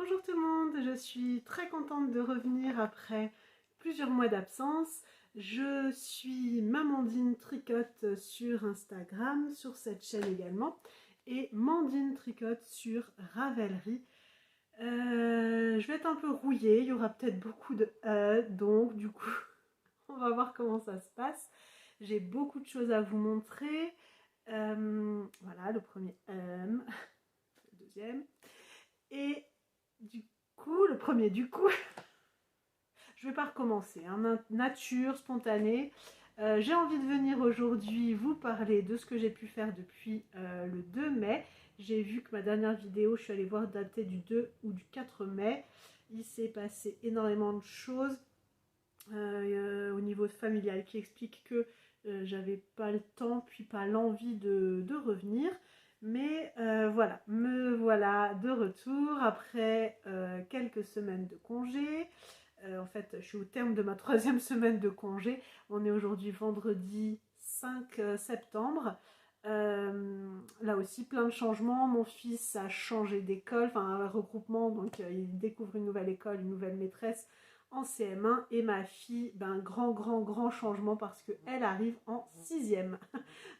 Bonjour tout le monde, je suis très contente de revenir après plusieurs mois d'absence. Je suis Mamandine Tricote sur Instagram, sur cette chaîne également, et Mandine Tricote sur Ravelry. Je vais être un peu rouillée, il y aura peut-être beaucoup de donc du coup, on va voir comment ça se passe. J'ai beaucoup de choses à vous montrer. Voilà, le premier le deuxième. Et du coup, le premier du coup, je vais pas recommencer, hein, nature, spontanée. J'ai envie de venir aujourd'hui vous parler de ce que j'ai pu faire depuis le 2 mai. J'ai vu que ma dernière vidéo, je suis allée voir datée du 2 ou du 4 mai. Il s'est passé énormément de choses au niveau familial qui expliquent que j'avais pas le temps puis pas l'envie de revenir. Mais voilà, me voilà de retour après quelques semaines de congé. En fait, je suis au terme de ma 3e semaine de congé. On est aujourd'hui vendredi 5 septembre. Là aussi, plein de changements. Mon fils a changé d'école, enfin un regroupement, donc il découvre une nouvelle école, une nouvelle maîtresse en CM1. Et ma fille, ben, grand changement parce qu'elle arrive en 6e.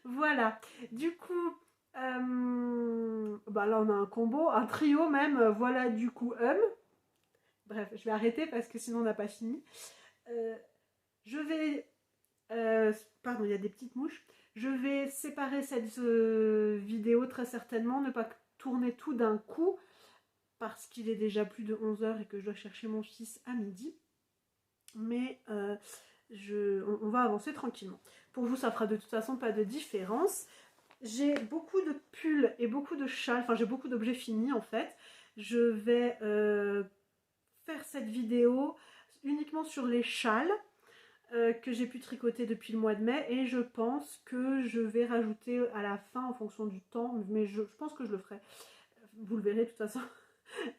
Voilà, du coup, bah là on a un combo, un trio même, voilà du coup Bref, je vais arrêter parce que sinon on n'a pas fini. Euh, je vais... pardon, il y a des petites mouches. Je vais séparer cette vidéo très certainement, ne pas tourner tout d'un coup parce qu'il est déjà plus de 11 h et que je dois chercher mon fils à midi. Mais on va avancer tranquillement. Pour vous, ça fera de toute façon pas de différence. J'ai beaucoup de pulls et beaucoup de châles, enfin j'ai beaucoup d'objets finis en fait. Je vais faire cette vidéo uniquement sur les châles que j'ai pu tricoter depuis le mois de mai et je pense que je vais rajouter à la fin en fonction du temps, mais je pense que je le ferai. Vous le verrez de toute façon.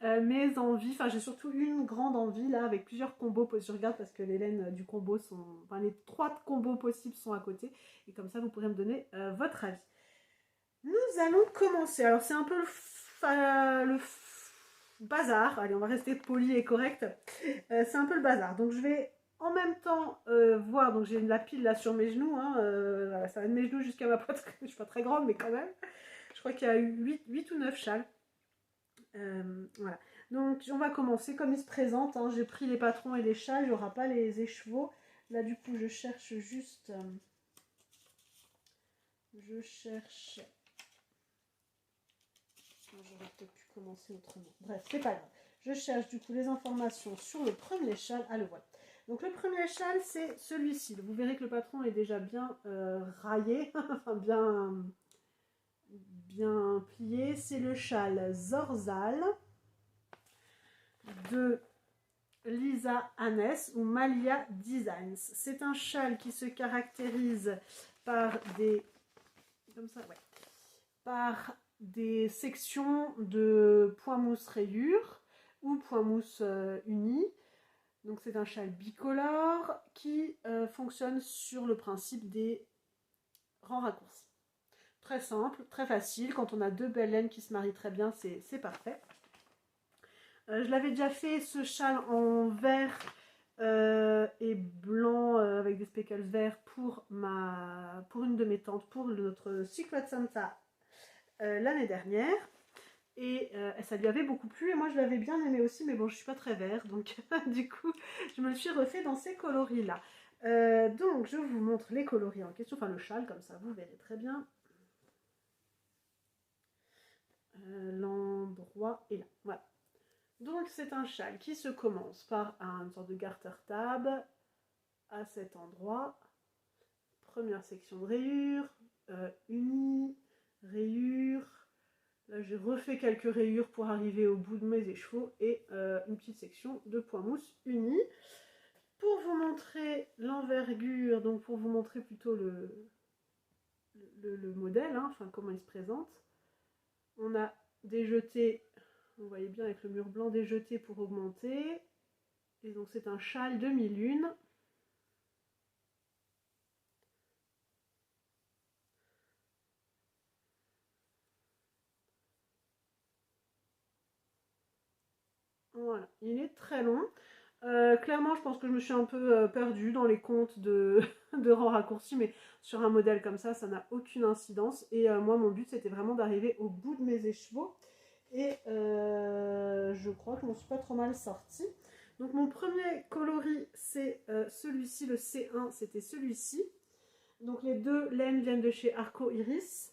Mes envies, enfin j'ai surtout une grande envie là avec plusieurs combos, je regarde parce que les laines du combo sont, enfin les 3 combos possibles sont à côté et comme ça vous pourrez me donner votre avis. Nous allons commencer, alors c'est un peu le bazar, allez on va rester poli et correct, c'est un peu le bazar, donc je vais en même temps voir, donc j'ai la pile là sur mes genoux, hein, voilà, ça va de mes genoux jusqu'à ma poitrine, je suis pas très grande mais quand même, je crois qu'il y a eu 8 ou 9 châles. Voilà, donc on va commencer comme il se présente, hein. J'ai pris les patrons et les châles, il n'y aura pas les écheveaux. Là du coup je cherche juste, j'aurais peut-être pu commencer autrement, bref c'est pas grave. Je cherche du coup les informations sur le premier châle. Ah le voilà. Donc le premier châle c'est celui-ci, vous verrez que le patron est déjà bien raillé, enfin bien plié. C'est le châle Zorzal de Lisa Hannes ou Malia Designs. C'est un châle qui se caractérise par des, comme ça, ouais, par des sections de point mousse rayure ou point mousse uni. Donc c'est un châle bicolore qui fonctionne sur le principe des rangs raccourcis. Très simple, très facile. Quand on a 2 belles laines qui se marient très bien, c'est parfait. Je l'avais déjà fait ce châle en vert et blanc avec des speckles verts pour une de mes tantes, pour notre Secret Santa l'année dernière. Et ça lui avait beaucoup plu et moi je l'avais bien aimé aussi, mais bon je suis pas très vert donc du coup je me le suis refait dans ces coloris là. Donc je vous montre les coloris en question, enfin le châle comme ça vous verrez très bien. L'endroit est là, voilà. Donc c'est un châle qui se commence par une sorte de garter tab à cet endroit. Première section de rayures, unie, rayures. Là j'ai refait quelques rayures pour arriver au bout de mes écheveaux et une petite section de point mousse unie. Pour vous montrer l'envergure, donc pour vous montrer plutôt le modèle, hein, enfin comment il se présente, on a des jetés. Vous voyez bien avec le mur blanc, des jetés pour augmenter. Et donc c'est un châle demi-lune. Voilà, il est très long. Clairement, je pense que je me suis un peu perdue dans les comptes de, de rangs raccourcis, mais sur un modèle comme ça n'a aucune incidence. Et moi, mon but, c'était vraiment d'arriver au bout de mes écheveaux. Et je crois que je m'en suis pas trop mal sortie. Donc mon premier coloris, c'est celui-ci, le C1, c'était celui-ci. Donc les deux laines viennent de chez Arco Iris.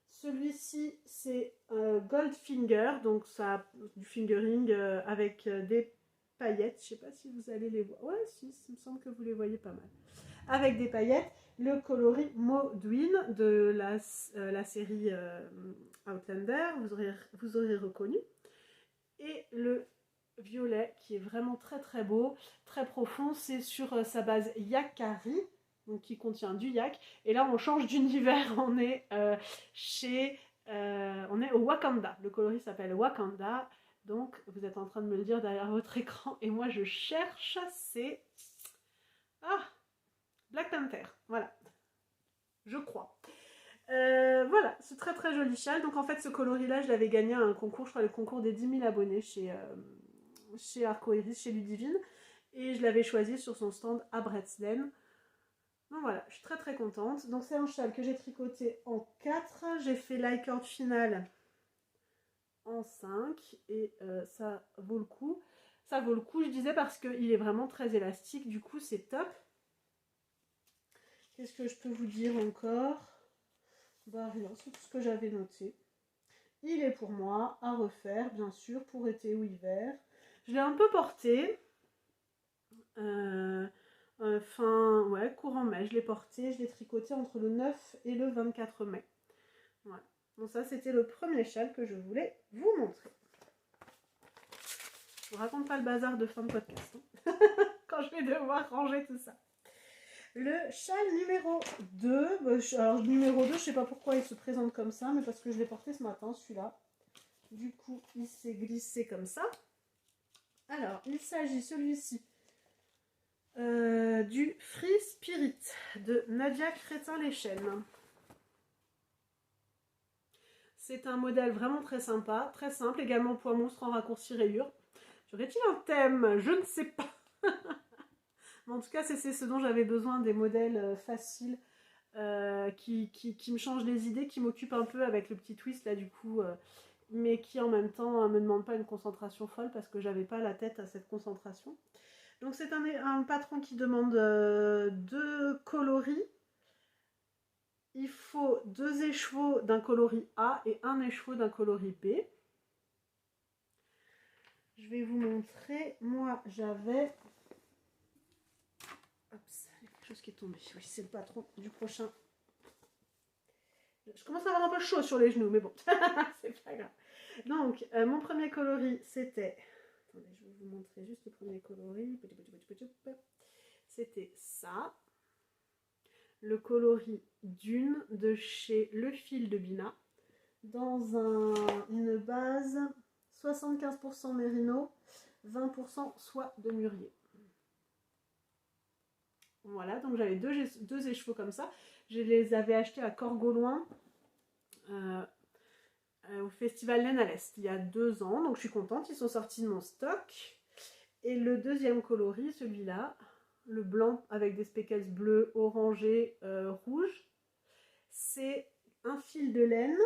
Celui-ci, c'est Goldfinger, donc ça a du fingering avec des paillettes. Je ne sais pas si vous allez les voir. Ouais, si, il me semble que vous les voyez pas mal. Avec des paillettes. Le coloris Maudwin de la série Outlander, vous aurez reconnu. Et le violet qui est vraiment très très beau, très profond, c'est sur sa base Yakari, donc qui contient du yak. Et là on change d'univers, on est on est au Wakanda. Le coloris s'appelle Wakanda. Donc vous êtes en train de me le dire derrière votre écran et moi je cherche, c'est Black Panther, voilà, je crois. Voilà, c'est très très joli châle. Donc en fait ce coloris là je l'avais gagné à un concours, je crois le concours des 10 000 abonnés chez Arco Iris, chez Ludivine. Et je l'avais choisi sur son stand à Bretzeln. Donc voilà, je suis très très contente. Donc c'est un châle que j'ai tricoté en 4. J'ai fait l'icord final en 5. Et ça vaut le coup. Ça vaut le coup, je disais, parce qu'il est vraiment très élastique. Du coup, c'est top. Qu'est-ce que je peux vous dire encore? Bah rien, c'est tout ce que j'avais noté. Il est pour moi à refaire, bien sûr, pour été ou hiver. Je l'ai un peu porté. Courant mai. Je l'ai porté, je l'ai tricoté entre le 9 et le 24 mai. Voilà. Donc ça, c'était le premier châle que je voulais vous montrer. Je vous raconte pas le bazar de fin de podcast. Hein. Quand je vais devoir ranger tout ça. Le châle numéro 2. Alors, numéro 2, je sais pas pourquoi il se présente comme ça, mais parce que je l'ai porté ce matin, celui-là. Du coup, il s'est glissé comme ça. Alors, il s'agit, celui-ci, du Free Spirit de Nadia Crétin-Léchenne. C'est un modèle vraiment très sympa, très simple, également poids monstre en raccourci rayure. J'aurais-il un thème? Je ne sais pas. Mais en tout cas, c'est ce dont j'avais besoin, des modèles faciles qui me changent les idées, qui m'occupent un peu avec le petit twist là du coup, mais qui en même temps me demandent pas une concentration folle parce que j'avais pas la tête à cette concentration. Donc c'est un patron qui demande 2 coloris. Il faut 2 écheveaux d'un coloris A et 1 écheveau d'un coloris B. Je vais vous montrer. Moi, j'avais... Oups, il y a quelque chose qui est tombé. Oui, c'est le patron du prochain. Je commence à avoir un peu chaud sur les genoux, mais bon, c'est pas grave. Donc, mon premier coloris, c'était... Attendez, je vais vous montrer juste le premier coloris. C'était ça. Le coloris Dune de chez Le Fil de Bina. Dans une base 75% mérino, 20% soie de mûrier. Voilà, donc j'avais deux écheveaux comme ça. Je les avais achetés à Corgoloin au Festival Laine à l'Est il y a 2 ans. Donc je suis contente, ils sont sortis de mon stock. Et le deuxième coloris, celui-là, le blanc avec des speckles bleus, orangés, rouges, c'est un fil de laine.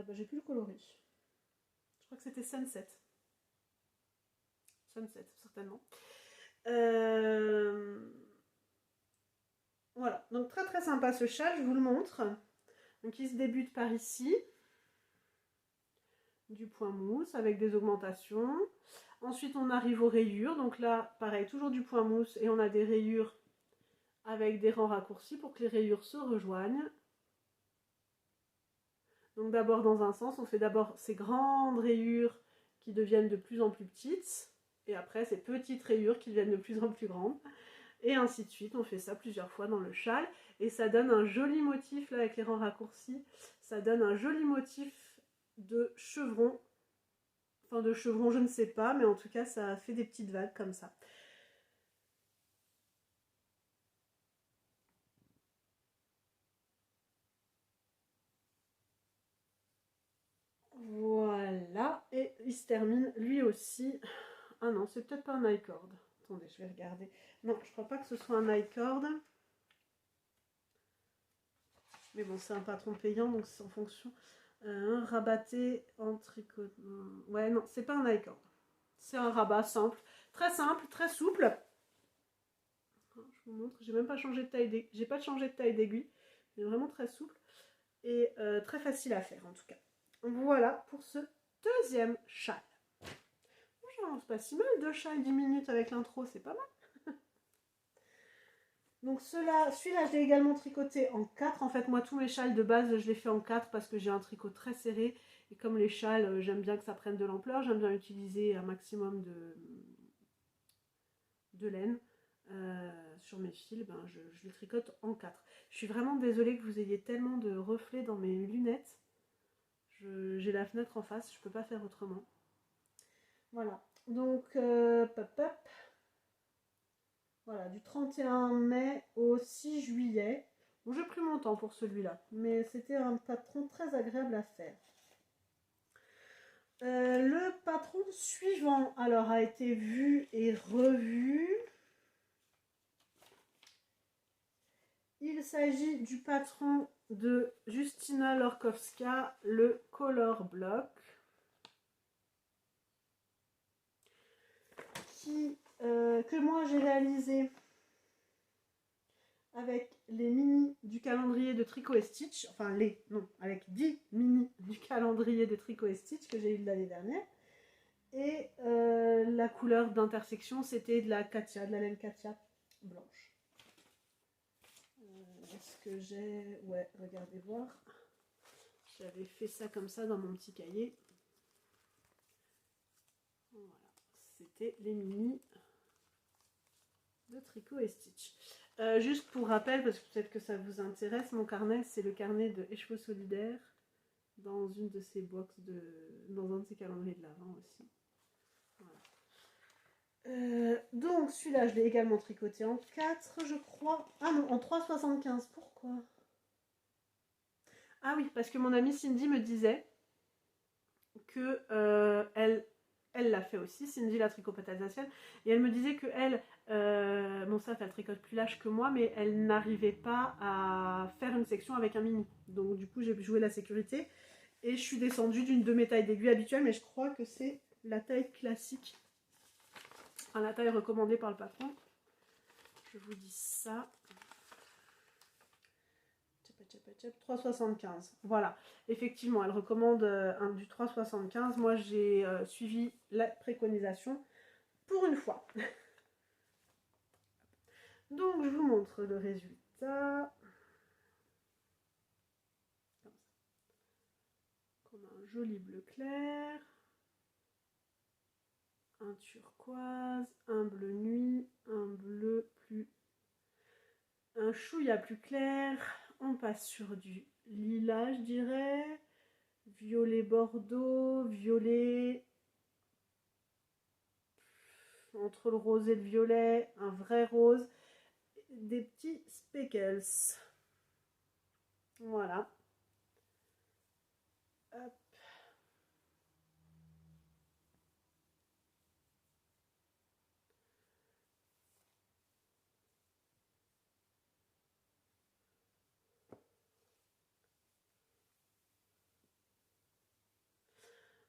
J'ai plus le coloris. Je crois que c'était Sunset. Sunset, certainement. Voilà, donc très très sympa ce châle, je vous le montre. Donc il se débute par ici, du point mousse avec des augmentations. Ensuite on arrive aux rayures, donc là pareil, toujours du point mousse et on a des rayures avec des rangs raccourcis pour que les rayures se rejoignent. Donc d'abord dans un sens, on fait d'abord ces grandes rayures qui deviennent de plus en plus petites, et après ces petites rayures qui deviennent de plus en plus grandes. Et ainsi de suite, on fait ça plusieurs fois dans le châle, et ça donne un joli motif, là avec les rangs raccourcis, ça donne un joli motif de chevron, enfin de chevron je ne sais pas, mais en tout cas ça fait des petites vagues comme ça. Voilà, il se termine lui aussi. Ah non, c'est peut-être pas un I-cord. Attendez, je vais regarder. Non, je crois pas que ce soit un I-cord. Mais bon, c'est un patron payant, donc c'est en fonction. Un rabatté en tricot. Ouais, non, c'est pas un I-cord. C'est un rabat simple, très souple. Je vous montre, j'ai même pas changé de taille d'aiguille. J'ai pas changé de taille d'aiguille. C'est vraiment très souple et très facile à faire en tout cas. Voilà pour ce deuxième châle. Bonjour, c'est pas si mal, 2 châles 10 minutes avec l'intro, c'est pas mal. Donc celui-là, je l'ai également tricoté en 4. En fait, moi, tous mes châles de base, je les fais en 4 parce que j'ai un tricot très serré. Et comme les châles, j'aime bien que ça prenne de l'ampleur, j'aime bien utiliser un maximum de laine. Sur mes fils, ben, je les tricote en 4. Je suis vraiment désolée que vous ayez tellement de reflets dans mes lunettes. J'ai la fenêtre en face, je peux pas faire autrement. Voilà, donc voilà, du 31 mai au 6 juillet. Bon, j'ai pris mon temps pour celui-là, mais c'était un patron très agréable à faire. Le patron suivant, alors, a été vu et revu. Il s'agit du patron de Justyna Lorkowska, le Color Block, que moi j'ai réalisé avec les mini du calendrier de Tricot et Stitch, enfin avec 10 mini du calendrier de Tricot et Stitch que j'ai eu l'année dernière. Et la couleur d'intersection, c'était de la laine Katia blanche. Est-ce que j'ai... Ouais, regardez voir. J'avais fait ça comme ça dans mon petit cahier. Voilà, c'était les mini de Tricot et Stitch. Juste pour rappel, parce que peut-être que ça vous intéresse, mon carnet, c'est le carnet de Écheveau Solidaire dans une de ces box dans un de ces calendriers de l'Avent aussi. Voilà. Donc celui-là, je l'ai également tricoté en 4, je crois. Ah non, en 3,75. Pourquoi? Ah oui, parce que mon amie Cindy me disait que elle l'a fait aussi, Cindy la tricopette alsacienne, et elle me disait que elle, bon ça elle tricote plus lâche que moi, mais elle n'arrivait pas à faire une section avec un mini. Donc du coup j'ai joué la sécurité et je suis descendue d'une de mes tailles d'aiguille habituelles, mais je crois que c'est la taille classique, enfin, la taille recommandée par le patron. Je vous dis ça. 3,75. Voilà, effectivement, elle recommande du 3,75. Moi, j'ai suivi la préconisation pour une fois. Donc, je vous montre le résultat. On a un joli bleu clair, un turquoise, un bleu nuit, un bleu plus... un chouïa plus clair. On passe sur du lilas, je dirais. Violet bordeaux, violet... entre le rose et le violet, un vrai rose, des petits speckles. Voilà. Hop.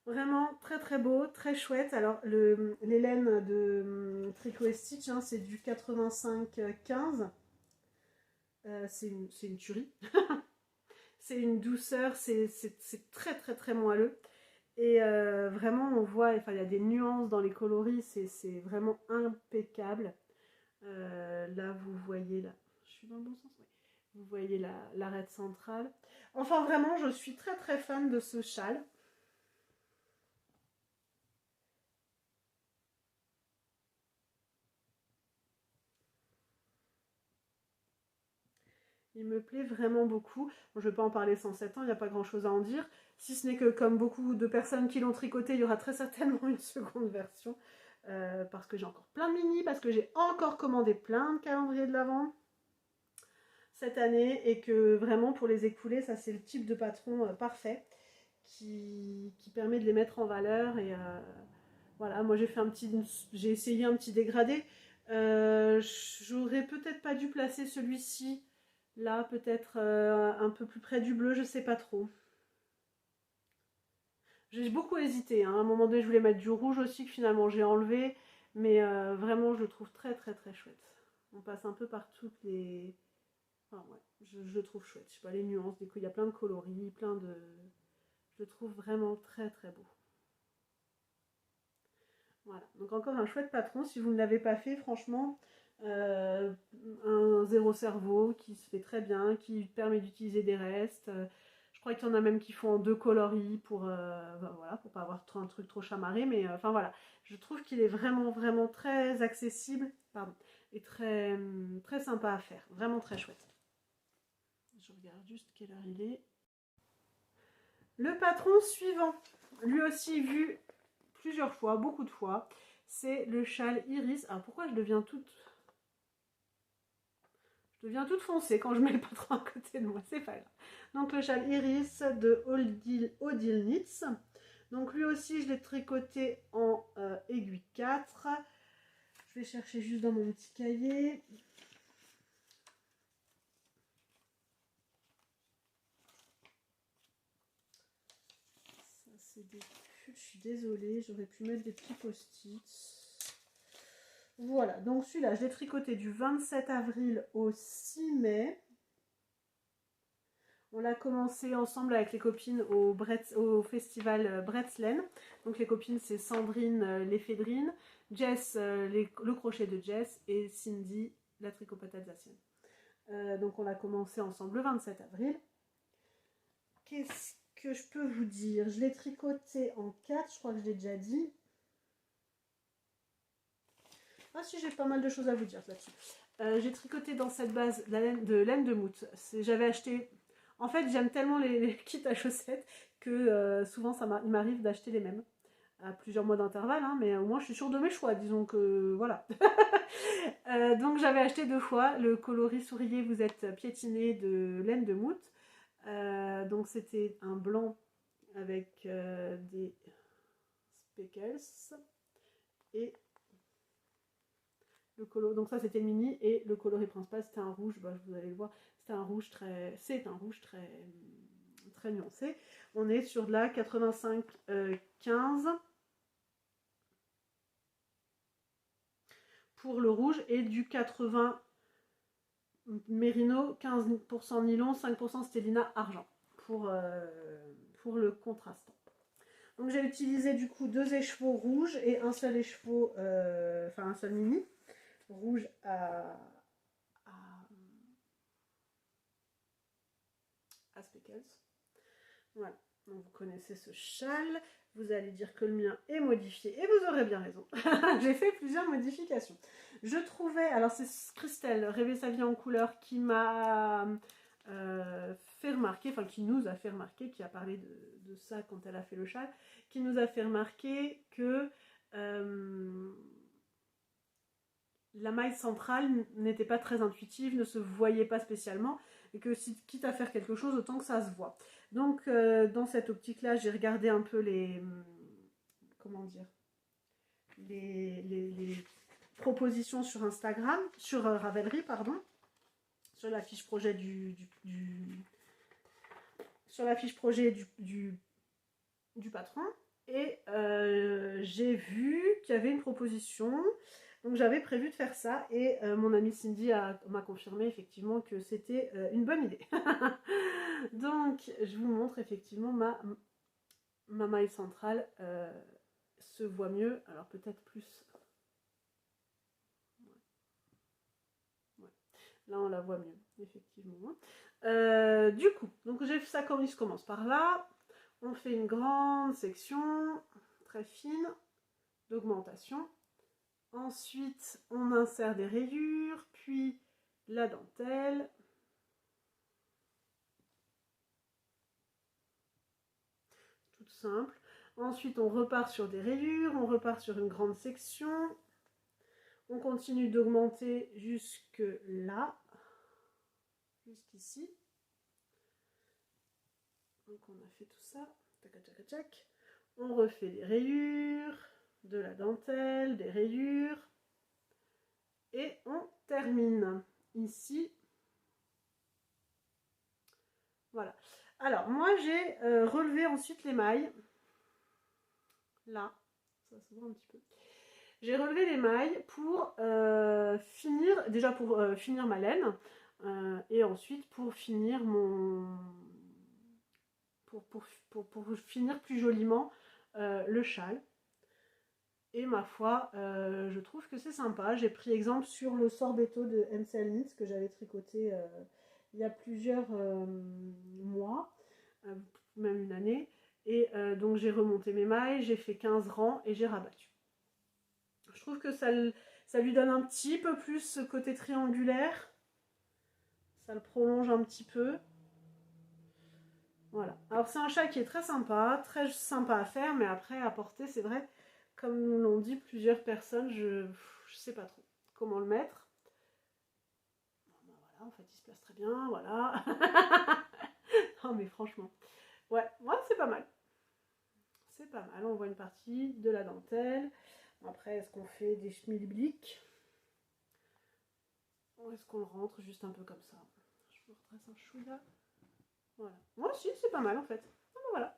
Vraiment très très beau, très chouette. Alors les laines de Tricot et Stitch, hein, c'est du 85-15. C'est une tuerie. C'est une douceur, c'est très très très moelleux. Et vraiment on voit, enfin il y a des nuances dans les coloris, c'est vraiment impeccable. Là vous voyez, là, je suis dans le bon sens, oui. Vous voyez l'arête centrale. Enfin vraiment je suis très très fan de ce châle. Il me plaît vraiment beaucoup. Bon, je ne vais pas en parler 107 ans, il n'y a pas grand chose à en dire. Si ce n'est que comme beaucoup de personnes qui l'ont tricoté, il y aura très certainement une seconde version. Parce que j'ai encore plein de mini, parce que j'ai encore commandé plein de calendriers de l'Avent cette année. Et que vraiment pour les écouler, ça c'est le type de patron parfait. Qui qui permet de les mettre en valeur. Et voilà, moi j'ai essayé un petit dégradé. J'aurais peut-être pas dû placer celui-ci là, peut-être un peu plus près du bleu, je sais pas trop. J'ai beaucoup hésité, hein. À un moment donné je voulais mettre du rouge aussi que finalement j'ai enlevé, mais vraiment je le trouve très très très chouette. On passe un peu par toutes les... Enfin ouais, je le trouve chouette. Je sais pas, les nuances, du coup il y a plein de coloris, plein de... Je le trouve vraiment très très beau. Voilà, donc encore un chouette patron, si vous ne l'avez pas fait, franchement, un zéro cerveau qui se fait très bien, qui permet d'utiliser des restes. Je crois qu'il y en a même qui font en deux coloris pour, ben voilà, pour pas avoir un truc trop chamarré, mais enfin voilà, je trouve qu'il est vraiment vraiment très accessible, pardon, et très, très sympa à faire, vraiment très chouette. Je regarde juste quelle heure il est. Le patron suivant, lui aussi vu plusieurs fois, beaucoup de fois, c'est le châle Iris. Alors pourquoi je deviens toute foncée quand je mets le patron à côté de moi, c'est pas grave. Donc le châle Iris de Odile Knits. Donc lui aussi je l'ai tricoté en aiguille 4. Je vais chercher juste dans mon petit cahier. Ça c'est des pulls, je suis désolée, j'aurais pu mettre des petits post-it. Voilà, donc celui-là, je l'ai tricoté du 27 avril au 6 mai. On l'a commencé ensemble avec les copines au festival Bretzlen. Donc les copines, c'est Sandrine l'éphédrine, Jess le crochet de Jess et Cindy la tricopate alsacienne. Donc on l'a commencé ensemble le 27 avril. Qu'est-ce que je peux vous dire? Je l'ai tricoté en 4, je crois que je l'ai déjà dit. Ah si, j'ai pas mal de choses à vous dire là-dessus. J'ai tricoté dans cette base de laine de moute. J'avais acheté... En fait, j'aime tellement les kits à chaussettes que souvent il m'arrive d'acheter les mêmes à plusieurs mois d'intervalle, hein, mais au moins je suis sûre de mes choix, disons que voilà. Donc j'avais acheté 2 fois le coloris souriez vous êtes piétiné de laine de moute. Donc c'était un blanc avec des speckles et le color... Donc ça c'était le mini et le coloris principal c'était un rouge, bah, vous allez le voir, c'est un rouge très nuancé. On est sur de la 85-15 pour le rouge et du 80 mérino, 15% nylon, 5% stélina argent pour le contrastant. Donc j'ai utilisé du coup 2 écheveaux rouges et un seul écheveau, enfin un seul mini rouge à speckles. Voilà, donc vous connaissez ce châle, vous allez dire que le mien est modifié et vous aurez bien raison. J'ai fait plusieurs modifications. Je trouvais, alors c'est Christelle, Rêver sa vie en couleur, qui m'a fait remarquer, enfin qui nous a fait remarquer, qui a parlé de ça quand elle a fait le châle, qui nous a fait remarquer que la maille centrale n'était pas très intuitive, ne se voyait pas spécialement, et que si, quitte à faire quelque chose, autant que ça se voit. Donc dans cette optique-là, j'ai regardé un peu comment dire, les propositions sur Instagram, sur Ravelry, pardon, sur la fiche projet sur la fiche projet du patron, et j'ai vu qu'il y avait une proposition. Donc j'avais prévu de faire ça et mon amie Cindy m'a confirmé effectivement que c'était une bonne idée. Donc je vous montre effectivement ma maille centrale se voit mieux, alors peut-être plus. Ouais. Là on la voit mieux, effectivement. Du coup, donc ça commence par là. On fait une grande section très fine d'augmentation. Ensuite, on insère des rayures, puis la dentelle. Toute simple. Ensuite, on repart sur des rayures, on repart sur une grande section. On continue d'augmenter jusque là, jusqu'ici. Donc on a fait tout ça. Tac, tac, tac. On refait des rayures, de la dentelle, des rayures. Et on termine ici. Voilà. Alors, moi, j'ai relevé ensuite les mailles. Là, ça se voit un petit peu. J'ai relevé les mailles pour finir, déjà pour finir ma laine, et ensuite pour finir pour finir plus joliment le châle. Et ma foi, je trouve que c'est sympa. J'ai pris exemple sur le sorbetto de MCL Knits que j'avais tricoté il y a plusieurs mois, même une année. Et donc j'ai remonté mes mailles, j'ai fait 15 rangs et j'ai rabattu. Je trouve que ça lui donne un petit peu plus ce côté triangulaire. Ça le prolonge un petit peu. Voilà. Alors c'est un châle qui est très sympa à faire, mais après à porter, c'est vrai, comme nous l'ont dit plusieurs personnes, je sais pas trop comment le mettre. Bon, ben voilà, en fait il se place très bien, voilà. Non mais franchement, ouais, c'est pas mal. C'est pas mal, on voit une partie de la dentelle. Après, est-ce qu'on fait des schmilblick ou est-ce qu'on le rentre juste un peu comme ça? Je me retrace un chouïa. Voilà. Moi aussi, c'est pas mal en fait. Ah, ben voilà.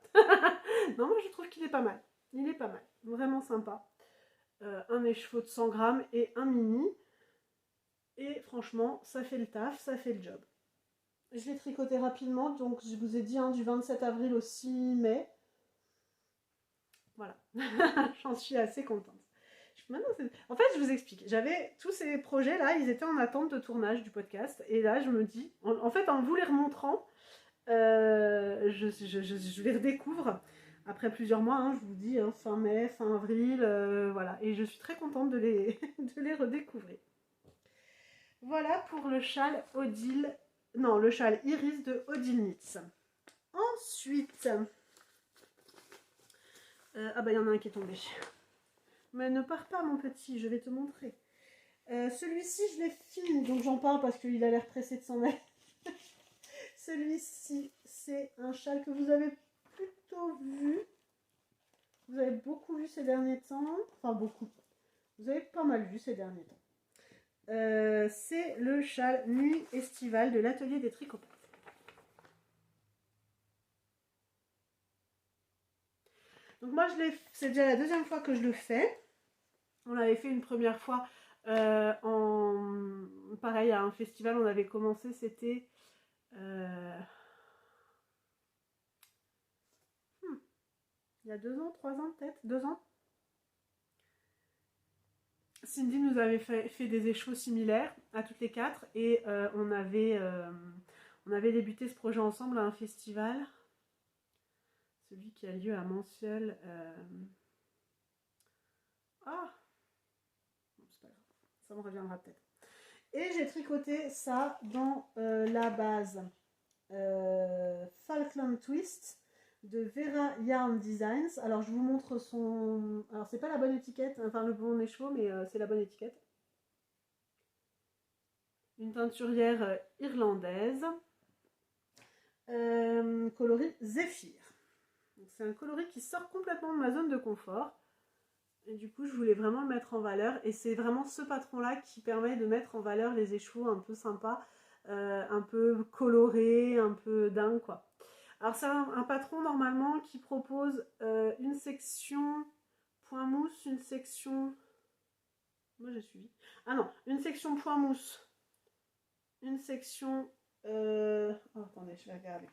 Non, moi je trouve qu'il est pas mal. Il est pas mal. Vraiment sympa. Un écheveau de 100 grammes et un mini. Et franchement, ça fait le taf, ça fait le job. Je l'ai tricoté rapidement, donc je vous ai dit du 27 avril au 6 mai. Voilà. J'en suis assez contente. En fait, je vous explique. J'avais tous ces projets-là, ils étaient en attente de tournage du podcast. Et là, je me dis, en fait, en vous les remontrant, je les redécouvre après plusieurs mois, je vous dis, fin mai, fin avril, voilà. Et je suis très contente de les, de les redécouvrir. Voilà pour le châle Odile, non, le châle Iris de Odile Knits. Ensuite, ah bah il y en a un qui est tombé. Mais ne pars pas mon petit, je vais te montrer. Celui-ci, je l'ai fini, donc j'en parle parce qu'il a l'air pressé de s'en aller. Celui-ci, c'est un châle que vous avez plutôt vu. Vous avez beaucoup vu ces derniers temps. Enfin, beaucoup. Vous avez pas mal vu ces derniers temps. C'est le châle nuit estivale de l'atelier des tricots. Donc moi, c'est déjà la deuxième fois que je le fais. On l'avait fait une première fois pareil, à un festival. On avait commencé, c'était... il y a 2 ans, 3 ans peut-être, 2 ans. Cindy nous avait fait des écheveaux similaires à toutes les 4 et on avait débuté ce projet ensemble à un festival, celui qui a lieu à Mansuel. Ah, c'est pas grave, ça me reviendra peut-être. Et j'ai tricoté ça dans la base Falkland Twist de Vera Yarn Designs. Alors je vous montre son... Alors c'est pas la bonne étiquette, enfin le bon écheveau, mais c'est la bonne étiquette. Une teinturière irlandaise, coloris Zéphyr. C'est un coloris qui sort complètement de ma zone de confort. Et du coup, je voulais vraiment le mettre en valeur. Et c'est vraiment ce patron-là qui permet de mettre en valeur les écheveaux un peu sympas, un peu colorés, un peu dingue, quoi. Alors, c'est un patron normalement qui propose une section point mousse, une section... Moi, j'ai suivi. Ah non, une section point mousse, une section... Oh, attendez, je vais regarder.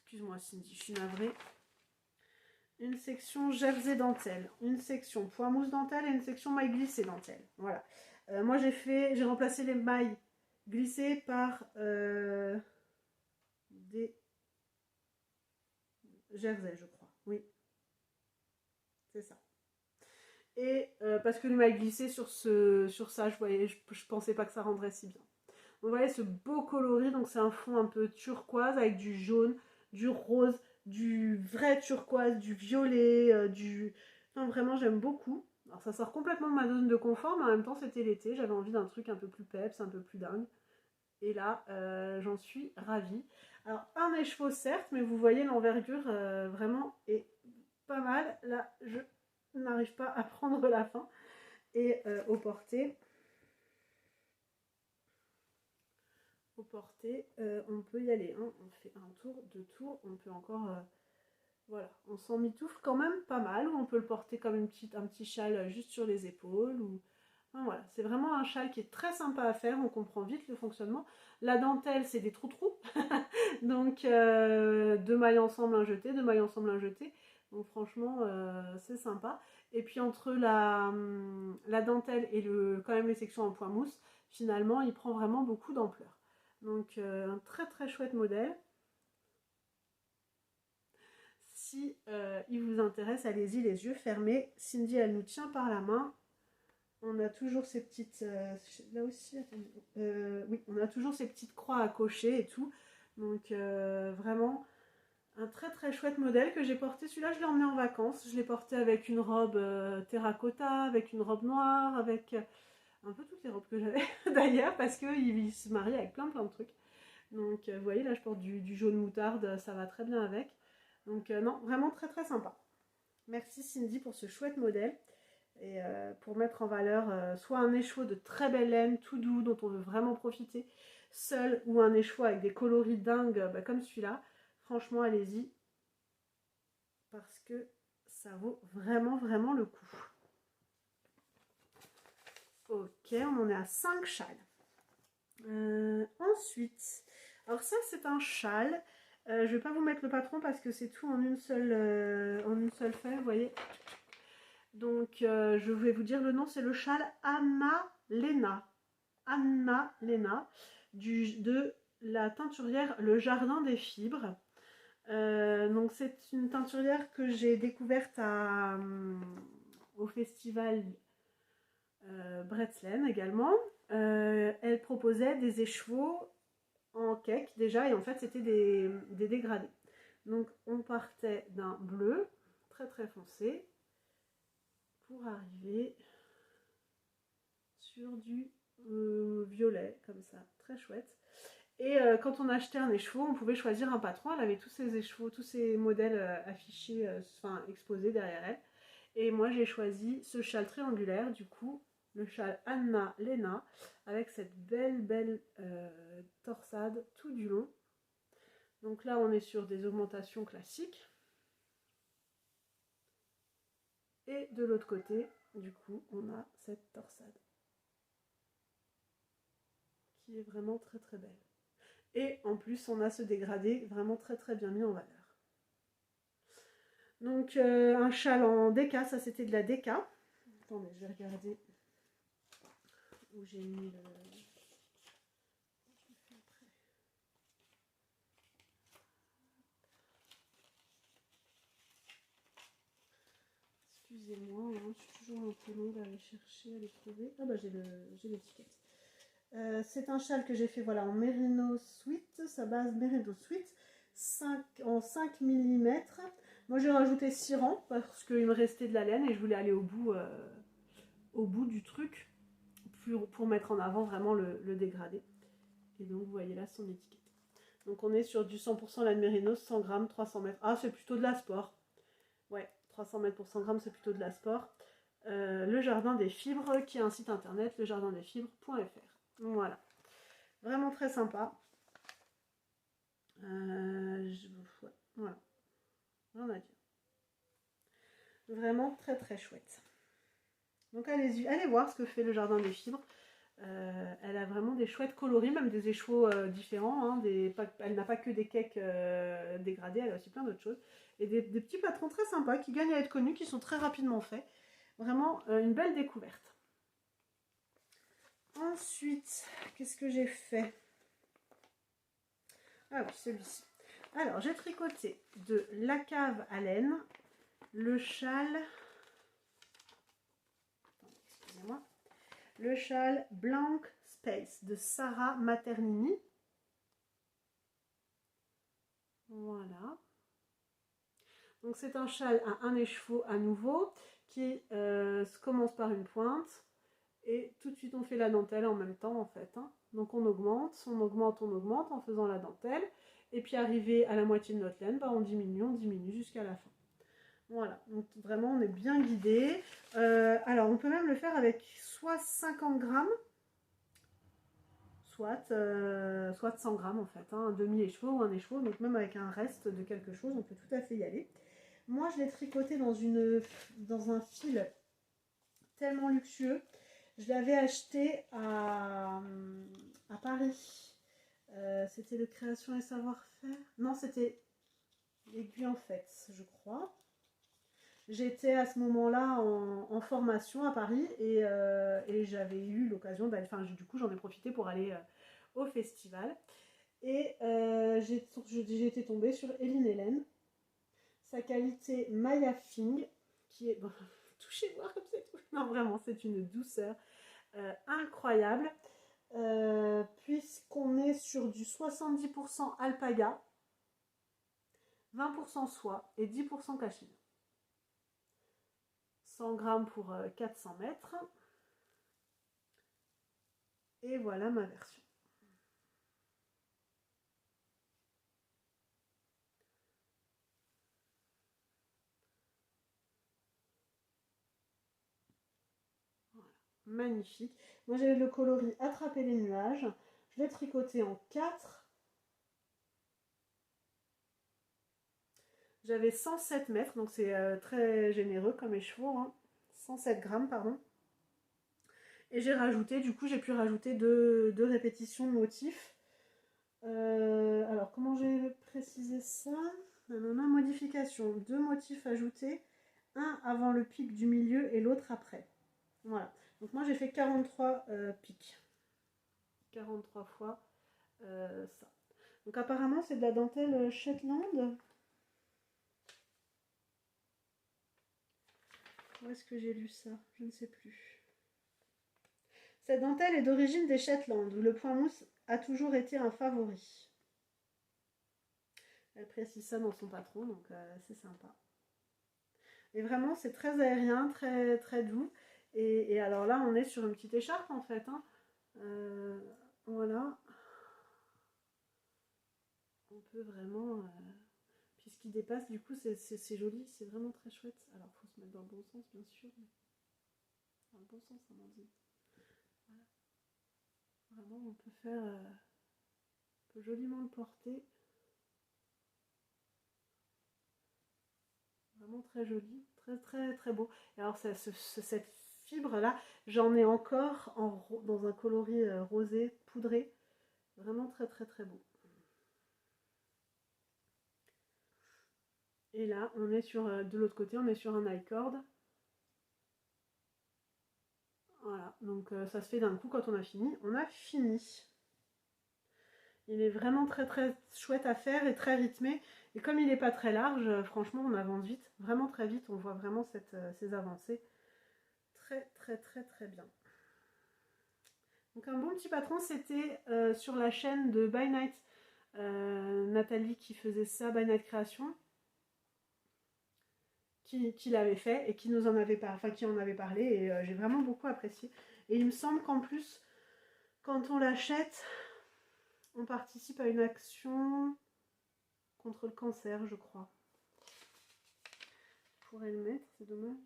Excuse-moi, Cindy, je suis navrée. Une section jersey dentelle, une section point mousse dentelle et une section maille glissée dentelle. Voilà. Moi, j'ai remplacé les mailles glissées par des jersey, je crois. Oui, c'est ça. Et parce que les mailles glissées sur ça, je pensais pas que ça rendrait si bien. Donc, vous voyez ce beau coloris, donc c'est un fond un peu turquoise avec du jaune, du rose, du vrai turquoise, du violet, Enfin, vraiment, j'aime beaucoup. Alors, ça sort complètement de ma zone de confort, mais en même temps, c'était l'été. J'avais envie d'un truc un peu plus peps, un peu plus dingue. Et là, j'en suis ravie. Alors, un écheveau, certes, mais vous voyez, l'envergure, vraiment, est pas mal. Là, je n'arrive pas à prendre la fin. Et au porté, on peut y aller. Hein. On fait un tour, deux tours, on peut encore... voilà, on s'en mitoufle quand même pas mal. Ou on peut le porter comme un petit châle juste sur les épaules. Ou... Enfin, voilà, c'est vraiment un châle qui est très sympa à faire. On comprend vite le fonctionnement. La dentelle, c'est des trous-trous. Donc, deux mailles ensemble, un jeté, deux mailles ensemble, un jeté. Donc franchement, c'est sympa. Et puis entre la dentelle et quand même les sections en point mousse, finalement, il prend vraiment beaucoup d'ampleur. Donc un très très chouette modèle. Si il vous intéresse, allez-y les yeux fermés. Cindy, elle nous tient par la main. On a toujours ces petites... là aussi, attendez. Oui, on a toujours ces petites croix à cocher et tout. Donc vraiment... un très très chouette modèle que j'ai porté. Celui-là, je l'ai emmené en vacances. Je l'ai porté avec une robe terracotta, avec une robe noire, avec un peu toutes les robes que j'avais d'ailleurs, parce qu'il se marie avec plein de trucs. Donc, vous voyez, là, je porte du jaune moutarde, ça va très bien avec. Donc, non, vraiment très très sympa. Merci Cindy pour ce chouette modèle. Et pour mettre en valeur soit un écheveau de très belle laine, tout doux, dont on veut vraiment profiter, seul, ou un écheveau avec des coloris dingues, comme celui-là. Franchement, allez-y, parce que ça vaut vraiment, vraiment le coup. Ok, on en est à 5 châles. Ensuite, alors ça, c'est un châle. Je ne vais pas vous mettre le patron parce que c'est tout en une seule feuille, vous voyez. Donc, je vais vous dire le nom, c'est le châle Anna Lena. Anna Lena, de la teinturière Le Jardin des Fibres. Donc c'est une teinturière que j'ai découverte au festival Bretzlen également. Elle proposait des écheveaux en cake déjà, et en fait c'était des dégradés. Donc on partait d'un bleu très très foncé pour arriver sur du violet comme ça, très chouette. Et quand on achetait un écheveau, on pouvait choisir un patron. Elle avait tous ces écheveaux, tous ces modèles affichés, enfin exposés derrière elle. Et moi j'ai choisi ce châle triangulaire, du coup, le châle Anna Lena, avec cette belle torsade tout du long. Donc là on est sur des augmentations classiques. Et de l'autre côté, du coup, on a cette torsade. Qui est vraiment très très belle. Et en plus, on a ce dégradé vraiment très très bien mis en valeur. Donc, un châle en déca, ça c'était de la déca. Attendez, je vais regarder où j'ai mis le... Excusez-moi, hein, je suis toujours un peu longue à aller chercher, à les trouver. Ah bah j'ai l'étiquette. C'est un châle que j'ai fait voilà, en Merino Sweet, sa base Merino Sweet, en 5 mm. Moi j'ai rajouté 6 rangs parce qu'il me restait de la laine et je voulais aller au bout du truc pour mettre en avant vraiment le dégradé. Et donc vous voyez là son étiquette. Donc on est sur du 100% laine Merino, 100 grammes, 300 mètres. Ah, c'est plutôt de la sport. Ouais, 300 mètres pour 100 grammes, c'est plutôt de la sport. Le Jardin des Fibres, qui est un site internet, lejardindesfibres.fr. Voilà. Vraiment très sympa. Ouais, voilà. Rien à dire. Vraiment très très chouette. Donc allez voir ce que fait le Jardin des Fibres. Elle a vraiment des chouettes coloris, même des écheveaux différents. Hein, elle n'a pas que des cakes dégradés, elle a aussi plein d'autres choses. Et des petits patrons très sympas qui gagnent à être connus, qui sont très rapidement faits. Vraiment une belle découverte. Ensuite, qu'est-ce que j'ai fait? Ah oui, celui-ci. Alors, j'ai tricoté de la cave à laine le châle... Excusez-moi. Le châle Blank Space de Sarah Maternini. Voilà. Donc c'est un châle à un écheveau à nouveau qui commence par une pointe et tout de suite on fait la dentelle en même temps en fait. Hein. Donc on augmente en faisant la dentelle et puis arrivé à la moitié de notre laine, bah, on diminue jusqu'à la fin. Voilà, donc vraiment on est bien guidé. Alors on peut même le faire avec soit 50 grammes, soit 100 grammes en fait, hein, un demi-écheveau ou un écheveau, donc même avec un reste de quelque chose, on peut tout à fait y aller. Moi je l'ai tricoté dans un fil tellement luxueux. Je l'avais acheté à Paris. C'était le Création et Savoir-faire. Non, c'était l'Aiguille en fait, je crois. J'étais à ce moment-là en formation à Paris et j'avais eu l'occasion d'aller. Enfin, du coup, j'en ai profité pour aller au festival. Et j'ai été tombée sur Eline Hélène, sa qualité Maya Fing, qui est. Bon, touchez voir comme c'est tout. Non, vraiment, c'est une douceur incroyable. Puisqu'on est sur du 70% alpaga, 20% soie et 10% cachemire. 100 grammes pour 400 mètres. Et voilà ma version. Voilà. Magnifique. Moi j'ai le coloris Attraper les nuages. Je l'ai tricoté en 4. J'avais 107 mètres, donc c'est très généreux comme écheveau. Hein. 107 grammes, pardon. Et j'ai rajouté, du coup j'ai pu rajouter deux répétitions de motifs. Alors comment j'ai précisé ça? Modification, 2 motifs ajoutés, un avant le pic du milieu et l'autre après. Voilà, donc moi j'ai fait 43 pics, 43 fois ça. Donc apparemment c'est de la dentelle Shetland. Où est-ce que j'ai lu ça? Je ne sais plus. Cette dentelle est d'origine des Shetland, où le point mousse a toujours été un favori. Elle précise ça dans son patron, donc c'est sympa. Et vraiment, c'est très aérien, très, très doux. Et alors là, on est sur une petite écharpe en fait. Hein. Voilà. On peut vraiment... puisqu'il dépasse, du coup, c'est joli, c'est vraiment très chouette. Alors, il faut se mettre dans le bon sens, bien sûr. Mais... dans le bon sens, on en dit. Voilà. Vraiment, on peut faire... on peut joliment le porter. Vraiment très joli, très très très beau. Et alors cette fibre là, j'en ai encore dans un coloris rosé poudré, vraiment très très très beau. Et là on est sur de l'autre côté, on est sur un I-cord. Voilà, donc ça se fait d'un coup quand on a fini. On a fini. Il est vraiment très très chouette à faire et très rythmé. Et comme il n'est pas très large, franchement on avance vite, vraiment très vite, on voit vraiment ces avancées. Très très très très bien. Donc un bon petit patron, c'était sur la chaîne de By Night, Nathalie qui faisait ça, By Night Création, qui l'avait fait et qui nous en avait qui en avait parlé et j'ai vraiment beaucoup apprécié. Et il me semble qu'en plus, quand on l'achète, on participe à une action contre le cancer, je crois. Je pourrais le mettre, c'est dommage.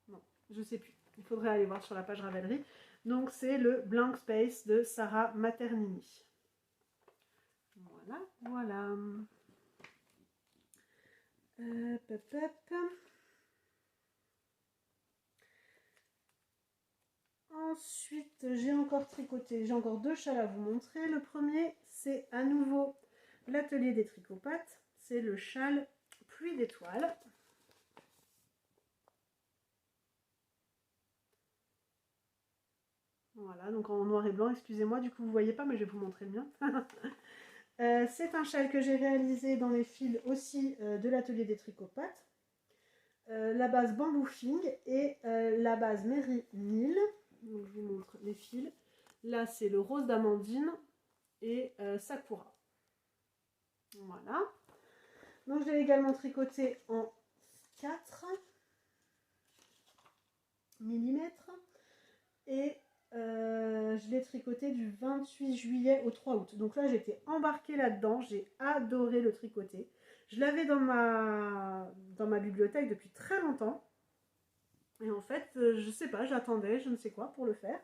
Non, je sais plus. Il faudrait aller voir sur la page Ravelry. Donc c'est le Blank Space de Sarah Maternini. Voilà, voilà. Pop, pop. Ensuite, j'ai encore tricoté, j'ai encore 2 châles à vous montrer. Le premier, c'est à nouveau l'atelier des tricopathes. C'est le châle Pluie d'étoiles. Voilà, donc en noir et blanc, excusez-moi, du coup vous voyez pas, mais je vais vous montrer le mien. C'est un châle que j'ai réalisé dans les fils aussi de l'atelier des tricopathes. La base bamboufing et la base Mary Neal. Donc je vous montre les fils. Là c'est le rose d'amandine et Sakura. Voilà. Donc je l'ai également tricoté en 4 mm et je l'ai tricoté du 28 juillet au 3 août. Donc là j'étais embarquée là-dedans, j'ai adoré le tricoter. Je l'avais dans ma bibliothèque depuis très longtemps. Et en fait, je sais pas, j'attendais, je ne sais quoi pour le faire.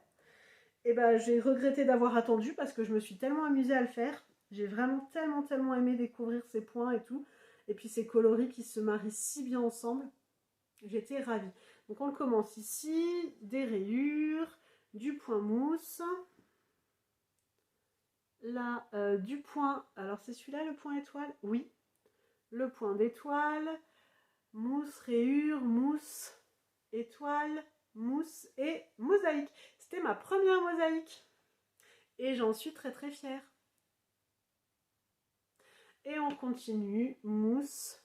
Et ben j'ai regretté d'avoir attendu parce que je me suis tellement amusée à le faire. J'ai vraiment tellement aimé découvrir ces points et tout. Et puis ces coloris qui se marient si bien ensemble. J'étais ravie. Donc on le commence ici, des rayures, du point mousse. Là, du point, alors c'est celui-là le point étoile? Oui, le point d'étoile, mousse, rayure, mousse, étoile, mousse et mosaïque. C'était ma première mosaïque et j'en suis très fière. Et on continue, mousse,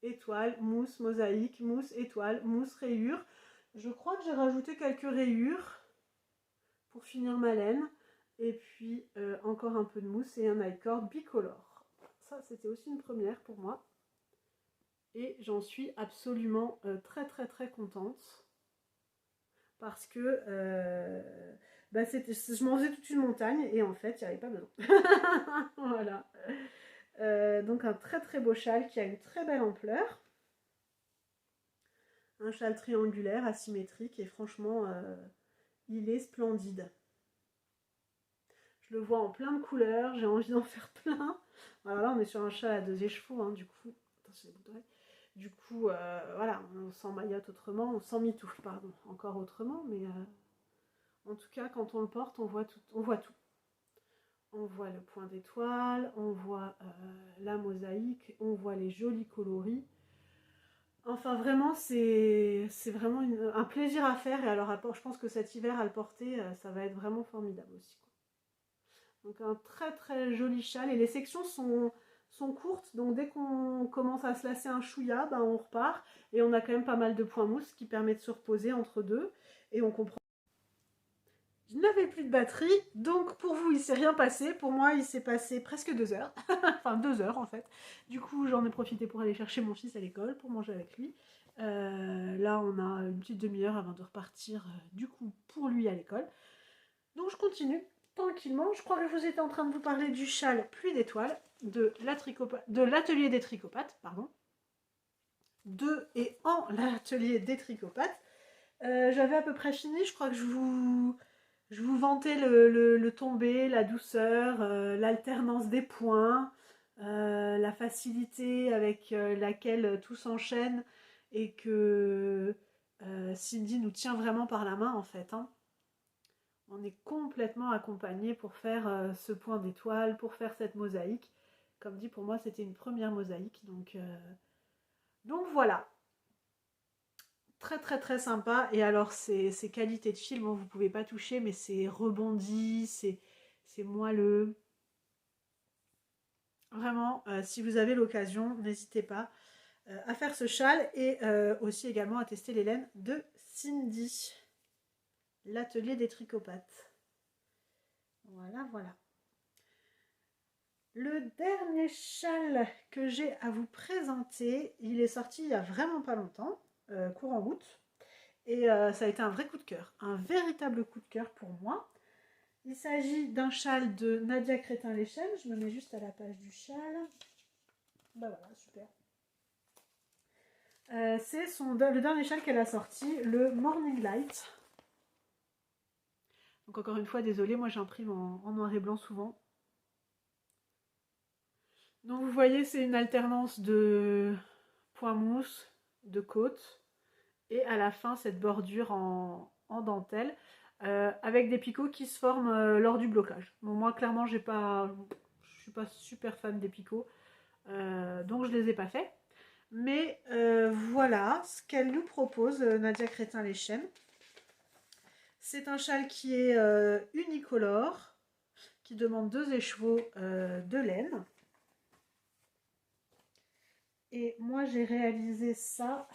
étoile, mousse, mosaïque, mousse, étoile, mousse, rayure. Je crois que j'ai rajouté quelques rayures pour finir ma laine. Et puis encore un peu de mousse et un I-cord bicolore. Ça, c'était aussi une première pour moi. Et j'en suis absolument très contente. Parce que je m'en faisais toute une montagne et en fait, il n'y avait pas besoin. Voilà. Donc un très beau châle qui a une très belle ampleur. Un châle triangulaire, asymétrique et franchement, il est splendide. Je le vois en plein de couleurs, j'ai envie d'en faire plein. Alors là, on est sur un châle à 2 écheveaux, hein, du coup. Attention, les bouts. Du coup, voilà, on s'emmaillote autrement, on s'emmitoufle, pardon, encore autrement, mais en tout cas, quand on le porte, on voit tout. On voit tout. On voit le point d'étoile, on voit la mosaïque, on voit les jolis coloris. Enfin, vraiment, c'est vraiment un plaisir à faire. Et alors, je pense que cet hiver, à le porter, ça va être vraiment formidable aussi, quoi. Donc, un très joli châle. Et les sections sont courtes. Donc, dès qu'on commence à se lasser un chouïa, ben, on repart. Et on a quand même pas mal de points mousse qui permet de se reposer entre deux. Et on comprend. Je n'avais plus de batterie, donc pour vous il s'est rien passé, pour moi il s'est passé presque 2 heures, enfin 2 heures en fait. Du coup j'en ai profité pour aller chercher mon fils à l'école, pour manger avec lui. Là on a une petite demi-heure avant de repartir du coup pour lui à l'école. Donc je continue tranquillement, je crois que je vous étais en train de vous parler du châle pluie d'étoiles, de l'atelier des tricopates, pardon. De et en l'atelier des tricopates. J'avais à peu près fini, je crois que je vous vantais le tombé, la douceur, l'alternance des points, la facilité avec laquelle tout s'enchaîne et que Cindy nous tient vraiment par la main en fait, hein. On est complètement accompagné pour faire ce point d'étoile, pour faire cette mosaïque. Comme dit, pour moi c'était une première mosaïque, donc voilà. Très sympa. Et alors ces qualités de fil, bon, vous pouvez pas toucher, mais c'est rebondi, c'est moelleux. Vraiment, si vous avez l'occasion, n'hésitez pas à faire ce châle et aussi également à tester les laines de Cindy, l'atelier des tricopates. Voilà. Le dernier châle que j'ai à vous présenter, il est sorti il y a vraiment pas longtemps, courant août. Et ça a été un vrai coup de cœur, un véritable coup de cœur pour moi. Il s'agit d'un châle de Nadia Crétin-Léchelle. Je me mets juste à la page du châle. Ben voilà, super. C'est le dernier châle qu'elle a sorti, le Morning Light. Donc encore une fois, désolée, moi j'imprime en noir et blanc souvent. Donc vous voyez, c'est une alternance de point mousse, de côte, et à la fin cette bordure en dentelle. Avec des picots qui se forment lors du blocage. Bon, moi clairement je suis pas super fan des picots, donc je les ai pas faits. Mais voilà ce qu'elle nous propose, Nadia Crétin-Léchelle. C'est un châle qui est unicolore, qui demande 2 écheveaux de laine. Et moi j'ai réalisé ça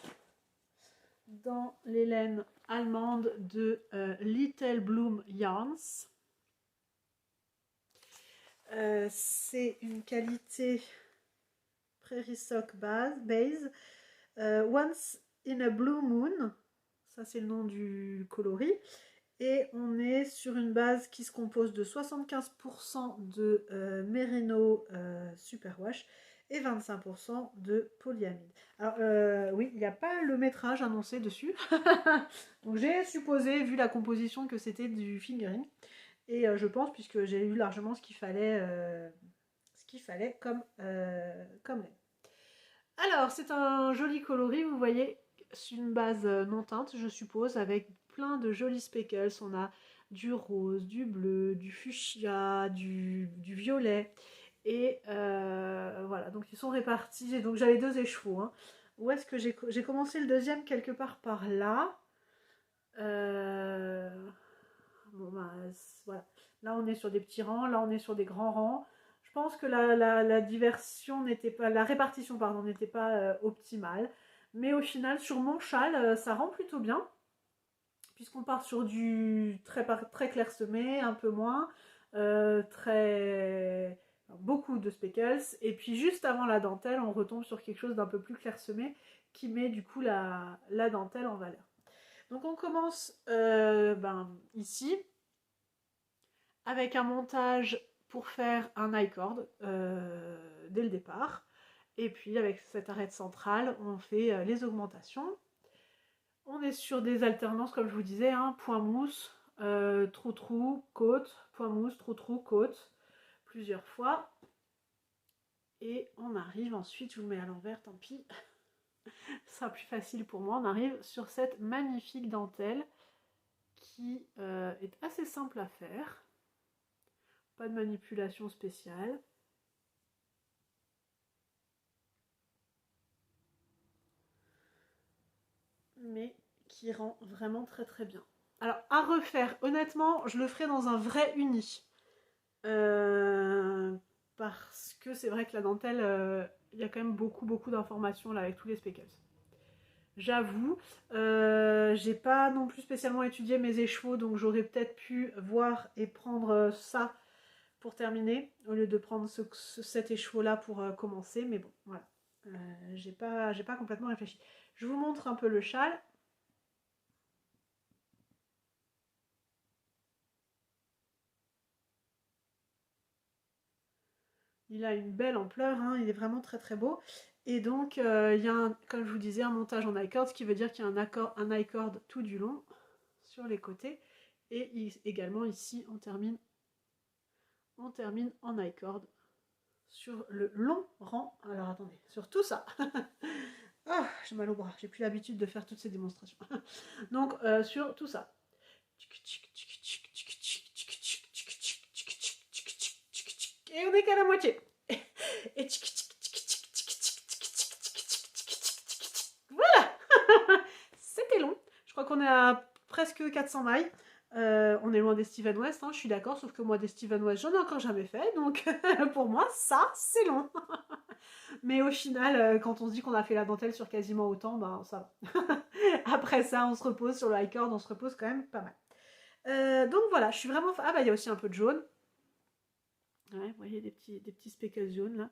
dans les laines allemandes de Little Bloom Yarns. C'est une qualité Prairie Sock Base. Once in a Blue Moon, ça c'est le nom du coloris. Et on est sur une base qui se compose de 75% de Merino Superwash et 25% de polyamide. Alors oui, il n'y a pas le métrage annoncé dessus. Donc j'ai supposé, vu la composition, que c'était du fingering. Et je pense, puisque j'ai eu largement ce qu'il fallait comme laine. Alors, c'est un joli coloris, vous voyez, c'est une base non teinte, je suppose, avec plein de jolis speckles. On a du rose, du bleu, du fuchsia, du violet. Et voilà, donc ils sont répartis. Et donc j'avais 2 écheveaux. Hein. Où est-ce que j'ai commencé le deuxième quelque part par là. Euh, Bon, bah, voilà. Là, on est sur des petits rangs, là, on est sur des grands rangs. Je pense que la diversion n'était pas, la répartition, pardon, n'était pas optimale. Mais au final, sur mon châle, ça rend plutôt bien. Puisqu'on part sur du très clairsemé, un peu moins, beaucoup de speckles. Et puis juste avant la dentelle, on retombe sur quelque chose d'un peu plus clairsemé qui met du coup la dentelle en valeur. Donc on commence ici avec un montage pour faire un I-cord dès le départ. Et puis avec cette arête centrale, on fait les augmentations. On est sur des alternances, comme je vous disais, hein, point mousse, trou-trou, côte, point mousse, trou-trou, côte, plusieurs fois. Et on arrive ensuite, je vous mets à l'envers, tant pis, ce sera plus facile pour moi, on arrive sur cette magnifique dentelle qui est assez simple à faire. Pas de manipulation spéciale. Mais qui rend vraiment très très bien. Alors, à refaire, honnêtement, je le ferai dans un vrai uni. Parce que c'est vrai que la dentelle, il y a quand même beaucoup d'informations là avec tous les speckles. J'avoue, j'ai pas non plus spécialement étudié mes écheveaux, donc j'aurais peut-être pu voir et prendre ça pour terminer, au lieu de prendre cet écheveau-là pour commencer, mais bon, voilà. J'ai pas complètement réfléchi. Je vous montre un peu le châle. Il a une belle ampleur, hein, il est vraiment très très beau. Et donc, il y a, comme je vous disais, un montage en I-cord, ce qui veut dire qu'il y a un I-cord tout du long sur les côtés. Et également ici, on termine en I-cord sur le long rang. Alors attendez, sur tout ça. Ah, j'ai mal au bras, j'ai plus l'habitude de faire toutes ces démonstrations. Donc, sur tout ça. Et on est qu'à la moitié. Et voilà. C'était long. Je crois qu'on est à presque 400 mailles. On est loin des Steven West, hein, je suis d'accord, sauf que moi des Steven West j'en ai encore jamais fait, donc pour moi ça c'est long. Mais au final, quand on se dit qu'on a fait la dentelle sur quasiment autant, ben ça va. Après ça, on se repose sur le high cord, on se repose quand même pas mal. Donc voilà, je suis vraiment. Ah bah il y a aussi un peu de jaune. Ouais, vous voyez des petits speckles jaunes là.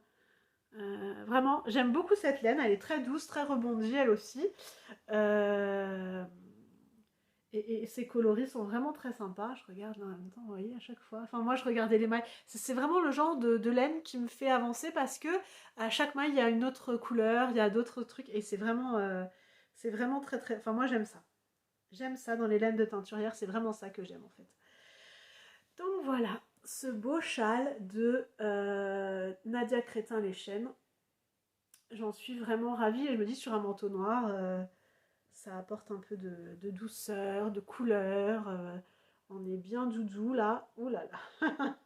Vraiment, j'aime beaucoup cette laine, elle est très douce, très rebondie elle aussi. Euh, et ses coloris sont vraiment très sympas. Je regarde là en même temps, vous voyez, à chaque fois. Enfin, moi, je regardais les mailles. C'est vraiment le genre de laine qui me fait avancer parce que à chaque maille, il y a une autre couleur, il y a d'autres trucs. Et c'est vraiment très, très... Enfin, moi, j'aime ça. J'aime ça dans les laines de teinturière. C'est vraiment ça que j'aime, en fait. Donc, voilà. Ce beau châle de Nadia Crétin-Leschène. J'en suis vraiment ravie. Et je me dis, sur un manteau noir... ça apporte un peu de douceur, de couleur. On est bien doudou là. Ouh là là.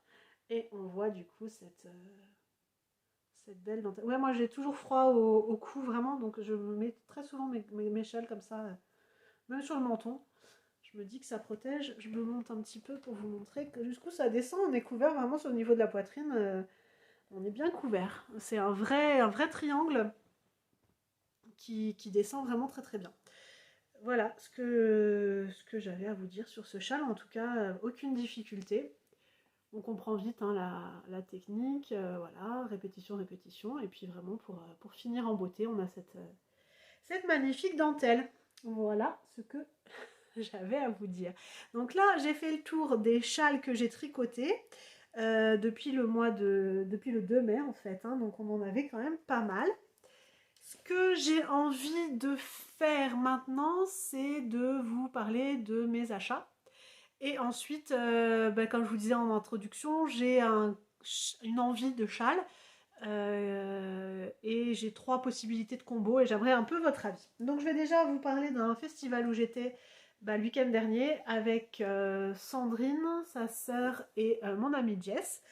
Et on voit du coup cette belle dentelle. Ouais, moi j'ai toujours froid au cou vraiment, donc je me mets très souvent mes châles comme ça, même sur le menton. Je me dis que ça protège. Je me monte un petit peu pour vous montrer que jusqu'où ça descend. On est couvert vraiment sur le niveau de la poitrine. On est bien couvert. C'est un vrai triangle qui descend vraiment très très bien. Voilà ce que j'avais à vous dire sur ce châle. En tout cas, aucune difficulté. On comprend vite hein, la technique, voilà, répétition. Et puis vraiment, pour finir en beauté, on a cette magnifique dentelle. Voilà ce que j'avais à vous dire. Donc là, j'ai fait le tour des châles que j'ai tricotés. depuis depuis le 2 mai en fait, hein, donc on en avait quand même pas mal. Ce que j'ai envie de faire maintenant, c'est de vous parler de mes achats. Et ensuite, comme je vous disais en introduction, j'ai une envie de châle et j'ai 3 possibilités de combo et j'aimerais un peu votre avis. Donc je vais déjà vous parler d'un festival où j'étais le week-end dernier avec Sandrine, sa sœur et mon amie Jess.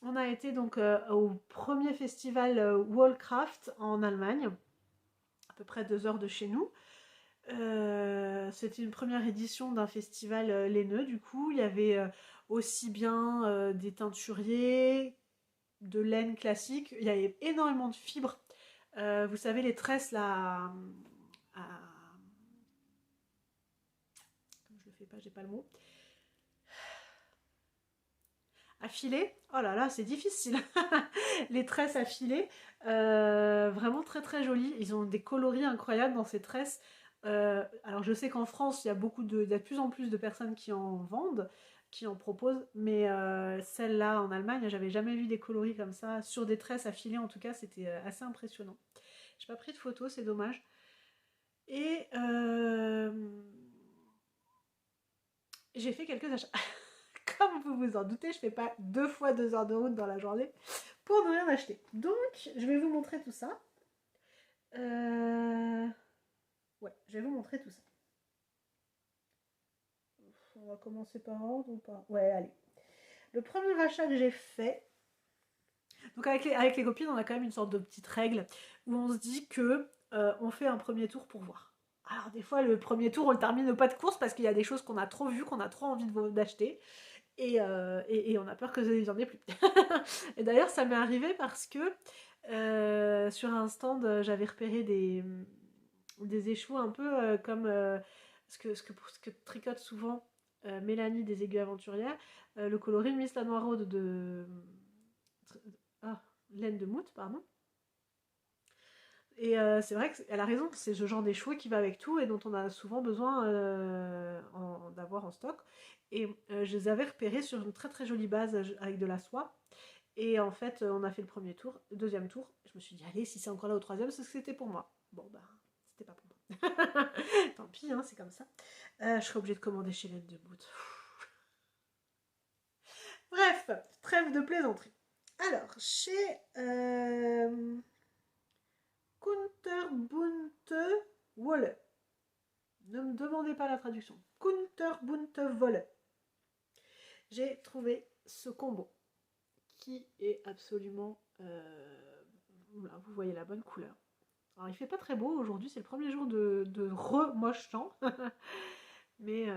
On a été donc au premier festival Wallcraft en Allemagne, à peu près 2 heures de chez nous. C'était une première édition d'un festival laineux, du coup. Il y avait aussi bien des teinturiers, de laine classique. Il y avait énormément de fibres. Vous savez, les tresses là. Comme je le fais pas, j'ai pas le mot. Affilées. Oh là là, c'est difficile. Les tresses affilées. Vraiment très très jolies. Ils ont des coloris incroyables dans ces tresses. Alors je sais qu'en France, il y a de plus en plus de personnes qui en vendent, qui en proposent, mais celle-là en Allemagne, j'avais jamais vu des coloris comme ça sur des tresses affilées. En tout cas, c'était assez impressionnant. J'ai pas pris de photos, c'est dommage. Et j'ai fait quelques achats. Comme vous vous en doutez, je fais pas 2 fois 2 heures de route dans la journée pour ne rien acheter. Donc, je vais vous montrer tout ça. Ouais, je vais vous montrer tout ça. On va commencer par ordre ou pas? Ouais, allez. Le premier achat que j'ai fait, donc avec les copines, on a quand même une sorte de petite règle où on se dit que on fait un premier tour pour voir. Alors des fois, le premier tour, on le termine au pas de course parce qu'il y a des choses qu'on a trop vues, qu'on a trop envie d'acheter. Et on a peur que n'y en ait plus. Et d'ailleurs, ça m'est arrivé parce que sur un stand, j'avais repéré des échevaux un peu comme ce que tricote souvent Mélanie des Aiguilles Aventurières, le coloris Miss la Noiraude de laine de Mout, pardon. Et c'est vrai qu'elle a raison, c'est ce genre d'écheveau qui va avec tout et dont on a souvent besoin d'avoir en stock. Et je les avais repérés sur une très très jolie base avec de la soie. Et en fait, on a fait le premier tour, le deuxième tour. Je me suis dit, allez, si c'est encore là au troisième, c'est que c'était pour moi. Bon, bah, c'était pas pour moi. Tant pis, hein, c'est comme ça. Je serais obligée de commander chez Laine de Boot. Bref, trêve de plaisanterie. Alors, chez Kunterbunte Wolle. Ne me demandez pas la traduction. Kunterbunte Wolle. J'ai trouvé ce combo qui est absolument... Voilà, vous voyez la bonne couleur. Alors il fait pas très beau aujourd'hui, c'est le premier jour de re-moche temps. Mais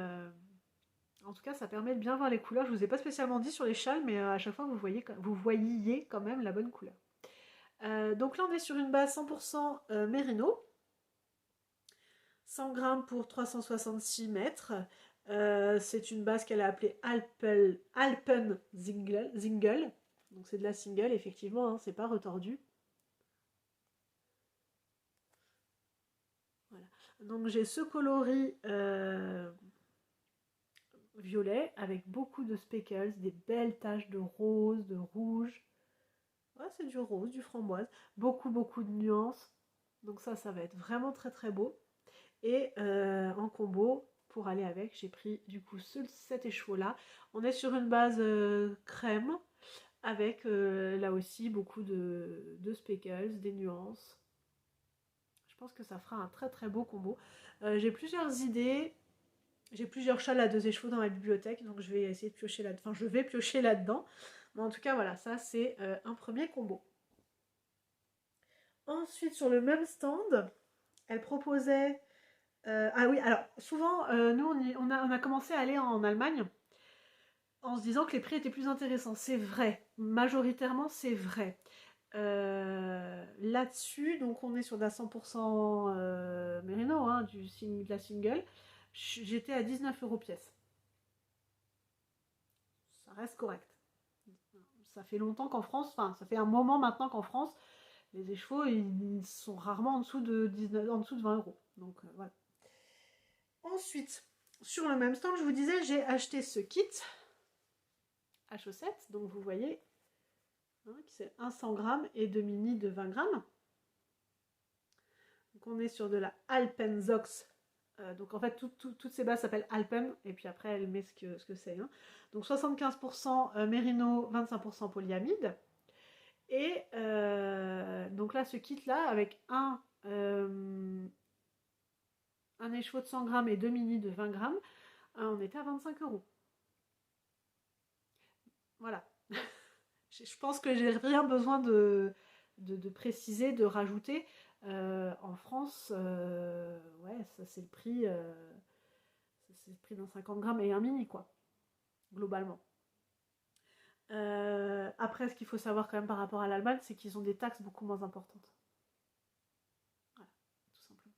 en tout cas ça permet de bien voir les couleurs. Je vous ai pas spécialement dit sur les châles, mais à chaque fois vous voyiez quand même la bonne couleur. Donc là on est sur une base 100% mérino. 100 grammes pour 366 mètres. C'est une base qu'elle a appelée Alpen Single. Donc c'est de la single, effectivement, hein, c'est pas retordu. Voilà. Donc j'ai ce coloris violet avec beaucoup de speckles, des belles taches de rose, de rouge. Ouais, c'est du rose, du framboise. Beaucoup, beaucoup de nuances. Donc ça va être vraiment très très beau. Et en combo, pour aller avec, j'ai pris du coup cet écheveau-là. On est sur une base crème avec là aussi beaucoup de speckles, des nuances. Je pense que ça fera un très très beau combo. J'ai plusieurs idées. J'ai plusieurs châles à 2 écheveaux dans ma bibliothèque, donc je vais essayer de piocher là-dedans. Enfin, je vais piocher là-dedans. Mais en tout cas, voilà, ça c'est un premier combo. Ensuite, sur le même stand, elle proposait... ah oui, alors souvent, nous on a commencé à aller en Allemagne en se disant que les prix étaient plus intéressants. C'est vrai, majoritairement c'est vrai. Là-dessus, donc on est sur de la 100% Merino, hein, de la single. J'étais à 19 € pièce. Ça reste correct. Ça fait longtemps qu'en France, enfin ça fait un moment maintenant qu'en France, les écheveaux ils sont rarement en dessous de 20 €. Donc voilà. Ensuite, sur le même stand, je vous disais, j'ai acheté ce kit à chaussettes. Donc vous voyez, hein, c'est un 100 grammes et 2 mini de 20 grammes. Donc on est sur de la Alpenzox. Donc en fait, toutes ces bases s'appellent Alpen, et puis après elle met ce que c'est. Hein. Donc 75% mérino, 25% polyamide. Et donc là, ce kit-là, avec un écheveau de 100 grammes et 2 mini de 20 grammes, on était à 25 €. Voilà. Je pense que j'ai rien besoin de préciser, de rajouter. En France, ouais, ça c'est le prix. C'est le prix d'un 50 grammes et un mini, quoi, globalement. Après, ce qu'il faut savoir quand même par rapport à l'Allemagne, c'est qu'ils ont des taxes beaucoup moins importantes. Voilà, tout simplement.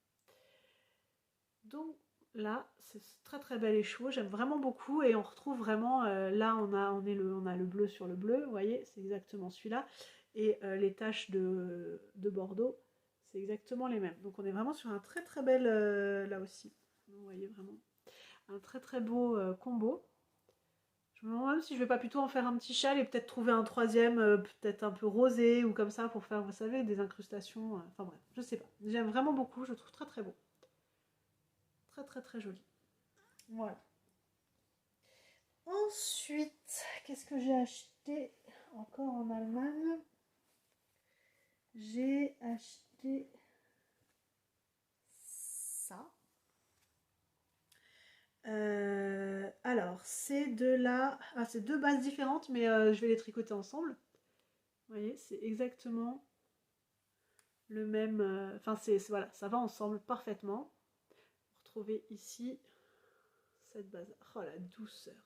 Donc là, c'est très très bel écheveau, j'aime vraiment beaucoup et on retrouve vraiment, là on a le bleu sur le bleu, vous voyez, c'est exactement celui-là. Et les taches de Bordeaux, c'est exactement les mêmes. Donc on est vraiment sur un très très bel, là aussi, vous voyez vraiment, un très très beau combo. Je me demande même si je vais pas plutôt en faire un petit châle et peut-être trouver un troisième, peut-être un peu rosé ou comme ça pour faire, vous savez, des incrustations. Enfin bref, je sais pas. J'aime vraiment beaucoup, je le trouve très très beau. Très très très joli. Voilà. Ensuite, qu'est-ce que j'ai acheté encore en Allemagne? J'ai acheté ça. Alors, c'est de la... Ah, c'est deux bases différentes, mais je vais les tricoter ensemble. Vous voyez, c'est exactement le même... Enfin, voilà, ça va ensemble parfaitement. Vous retrouvez ici cette base. Oh, la douceur.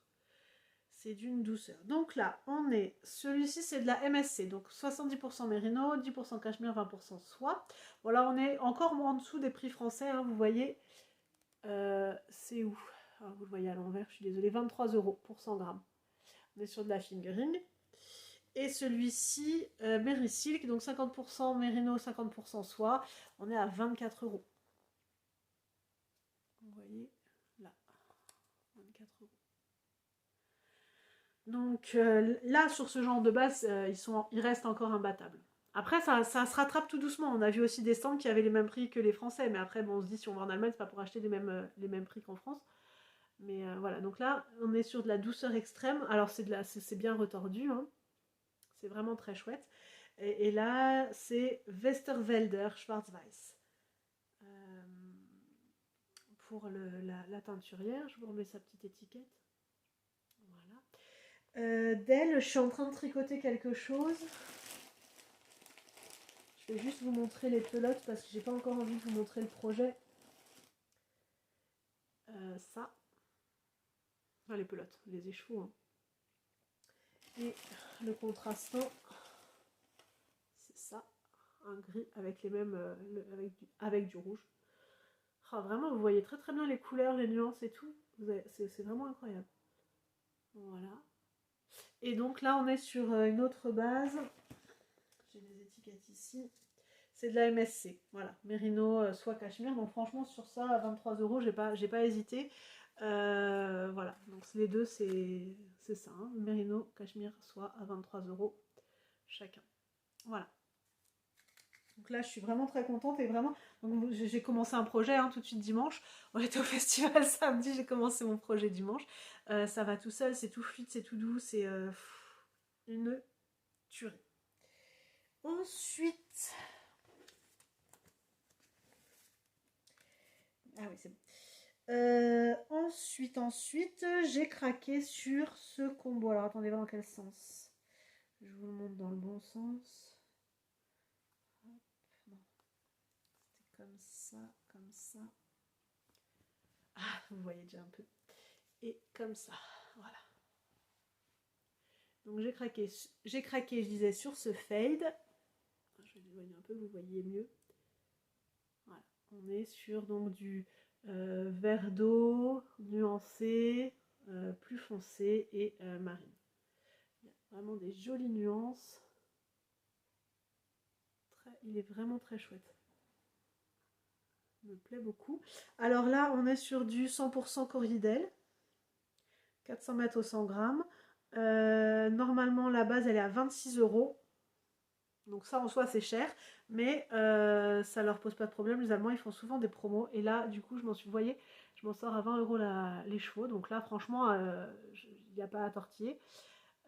C'est d'une douceur. Donc là, on est... Celui-ci, c'est de la MSC. Donc 70% mérino, 10% cachemire, 20% soie. Bon, là, on est encore en dessous des prix français. Hein, vous voyez, c'est où? Alors, vous le voyez à l'envers, je suis désolée. 23 € pour 100 grammes. On est sur de la fingering. Et celui-ci, Merry Silk, donc 50% mérino, 50% soie. On est à 24 €. Vous voyez, là, 24 €. Donc là, sur ce genre de base, ils restent encore imbattables. Après, ça se rattrape tout doucement. On a vu aussi des stands qui avaient les mêmes prix que les Français. Mais après, bon, on se dit, si on va en Allemagne, c'est pas pour acheter les mêmes prix qu'en France. Mais voilà, donc là, on est sur de la douceur extrême. Alors, c'est bien retordu. Hein. C'est vraiment très chouette. Et là, c'est Westerwälder Schwarzweiß. Pour la teinturière, je vous remets sa petite étiquette. Voilà. D'elle, je suis en train de tricoter quelque chose. Je vais juste vous montrer les pelotes parce que j'ai pas encore envie de vous montrer le projet. Ça. Enfin, les pelotes, les échevaux. Hein. Et le contrastant, c'est ça. Un gris avec les mêmes, avec du rouge. Oh, vraiment, vous voyez très très bien les couleurs, les nuances et tout. C'est vraiment incroyable. Voilà. Et donc là, on est sur une autre base. J'ai des étiquettes ici. C'est de la MSC. Voilà. Mérino, soit cachemire. Donc franchement, sur ça, à 23 €, j'ai pas hésité. Voilà. Donc les deux, c'est ça. Hein. Mérino, cachemire, soit à 23 € chacun. Voilà. Donc là, je suis vraiment très contente et vraiment. J'ai commencé un projet hein, tout de suite dimanche. On était au festival samedi, j'ai commencé mon projet dimanche. Ça va tout seul, c'est tout fluide, c'est tout doux, c'est une tuerie. Ensuite. Ah oui, c'est bon. Ensuite, j'ai craqué sur ce combo. Alors attendez, dans quel sens? Je vous le montre dans le bon sens. Comme ça, comme ça. Ah, vous voyez déjà un peu. Et comme ça, voilà. Donc j'ai craqué, je disais, sur ce fade. Je vais l'éloigner un peu, vous voyez mieux. Voilà. On est sur donc du vert d'eau, nuancé, plus foncé et marine. Il y a vraiment des jolies nuances. Il est vraiment très chouette. Il me plaît beaucoup. Alors là, on est sur du 100% Corridel. 400 mètres au 100 grammes. Normalement, la base, elle est à 26 €. Donc ça, en soi, c'est cher. Mais ça leur pose pas de problème. Les Allemands, ils font souvent des promos. Et là, du coup, vous voyez, je m'en sors à 20 € les chevaux. Donc là, franchement, il n'y a pas à tortiller.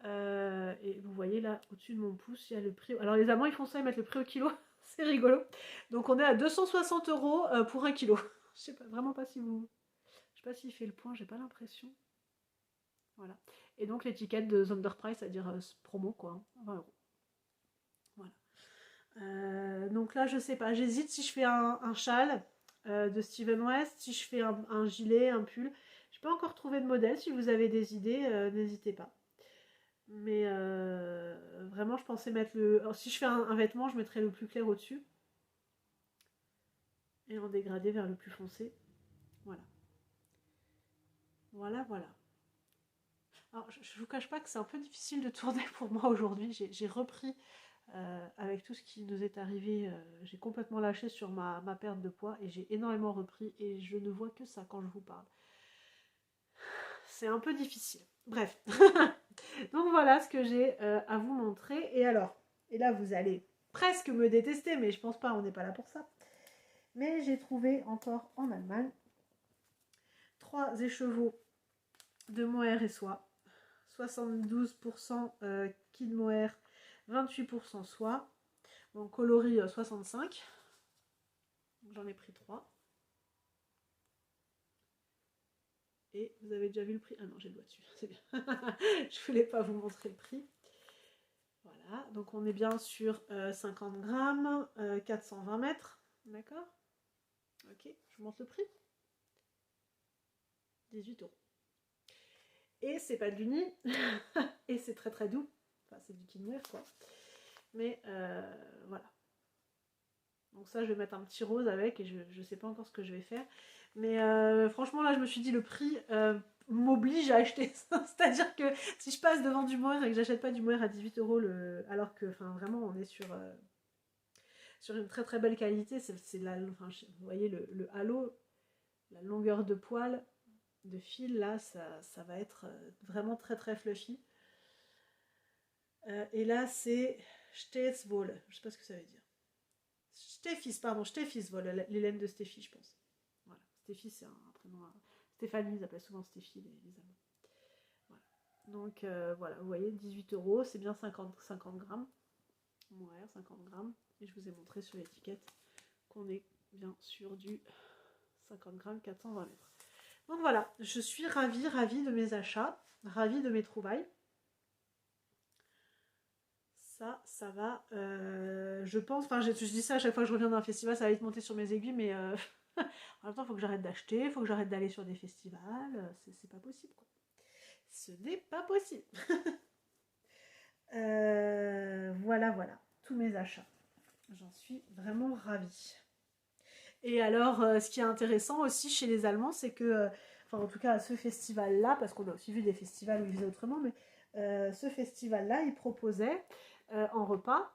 Et vous voyez là, au-dessus de mon pouce, il y a le prix. Alors les Allemands, ils font ça, ils mettent le prix au kilo. C'est rigolo. Donc on est à 260 € pour 1 kilo. Je sais pas, vraiment pas si vous... Je sais pas s'il fait le point, j'ai pas l'impression. Voilà. Et donc l'étiquette de Sonderpreis, c'est-à-dire promo, quoi. 20 €. Voilà. Donc là, je sais pas. J'hésite si je fais un châle de Steven West, si je fais un gilet, un pull. Je n'ai pas encore trouvé de modèle. Si vous avez des idées, n'hésitez pas. Mais vraiment, je pensais mettre le... Alors, si je fais un vêtement, je mettrai le plus clair au-dessus. Et en dégradé vers le plus foncé. Voilà. Voilà, voilà. Alors, je ne vous cache pas que c'est un peu difficile de tourner pour moi aujourd'hui. J'ai repris avec tout ce qui nous est arrivé. J'ai complètement lâché sur ma perte de poids et j'ai énormément repris et je ne vois que ça quand je vous parle. C'est un peu difficile. Bref. Donc voilà ce que j'ai à vous montrer. Et alors, et là vous allez presque me détester, mais je pense pas, on n'est pas là pour ça. Mais j'ai trouvé encore en Allemagne 3 écheveaux de mohair et soie. 72% kid mohair, 28% soie. Mon coloris 65. J'en ai pris 3. Et vous avez déjà vu le prix? Ah non, j'ai le doigt dessus, c'est bien. Je voulais pas vous montrer le prix. Voilà, donc on est bien sur 50 grammes, 420 mètres. D'accord? Ok, je vous montre le prix. 18 €. Et c'est pas de l'uni. Et c'est très très doux. Enfin, c'est du kid mohair, quoi. Mais voilà. Donc ça, je vais mettre un petit rose avec et je sais pas encore ce que je vais faire. Mais franchement, là, je me suis dit, le prix m'oblige à acheter ça. C'est-à-dire que si je passe devant du mohair et que j'achète pas du mohair à 18 €, alors que, enfin, vraiment, on est sur une très très belle qualité. C'est enfin, vous voyez le halo, la longueur de poil, de fil, là, ça va être vraiment très très fluffy. Et là, c'est Stetswohl. Je sais pas ce que ça veut dire. Steffis, pardon, Steffiswohl, les laines de Steffi, je pense. Voilà. Steffi, c'est un prénom. Stéphanie, ils appellent souvent Steffi, les Allemands. Voilà. Donc voilà, vous voyez, 18 €, c'est bien 50 grammes. Ouais, 50 grammes. Et je vous ai montré sur l'étiquette qu'on est bien sur du 50 grammes, 420 mètres. Donc voilà, je suis ravie de mes achats, ravie de mes trouvailles. Ça va. Je pense, enfin je dis ça à chaque fois que je reviens d'un festival, ça va vite monter sur mes aiguilles, mais en même temps, il faut que j'arrête d'acheter, il faut que j'arrête d'aller sur des festivals, c'est pas possible, quoi. Ce n'est pas possible. Voilà, voilà, tous mes achats. J'en suis vraiment ravie. Et alors, ce qui est intéressant aussi chez les Allemands, c'est que, enfin en tout cas à ce festival-là, parce qu'on a aussi vu des festivals où ils faisaient autrement, mais ce festival-là, il proposait en repas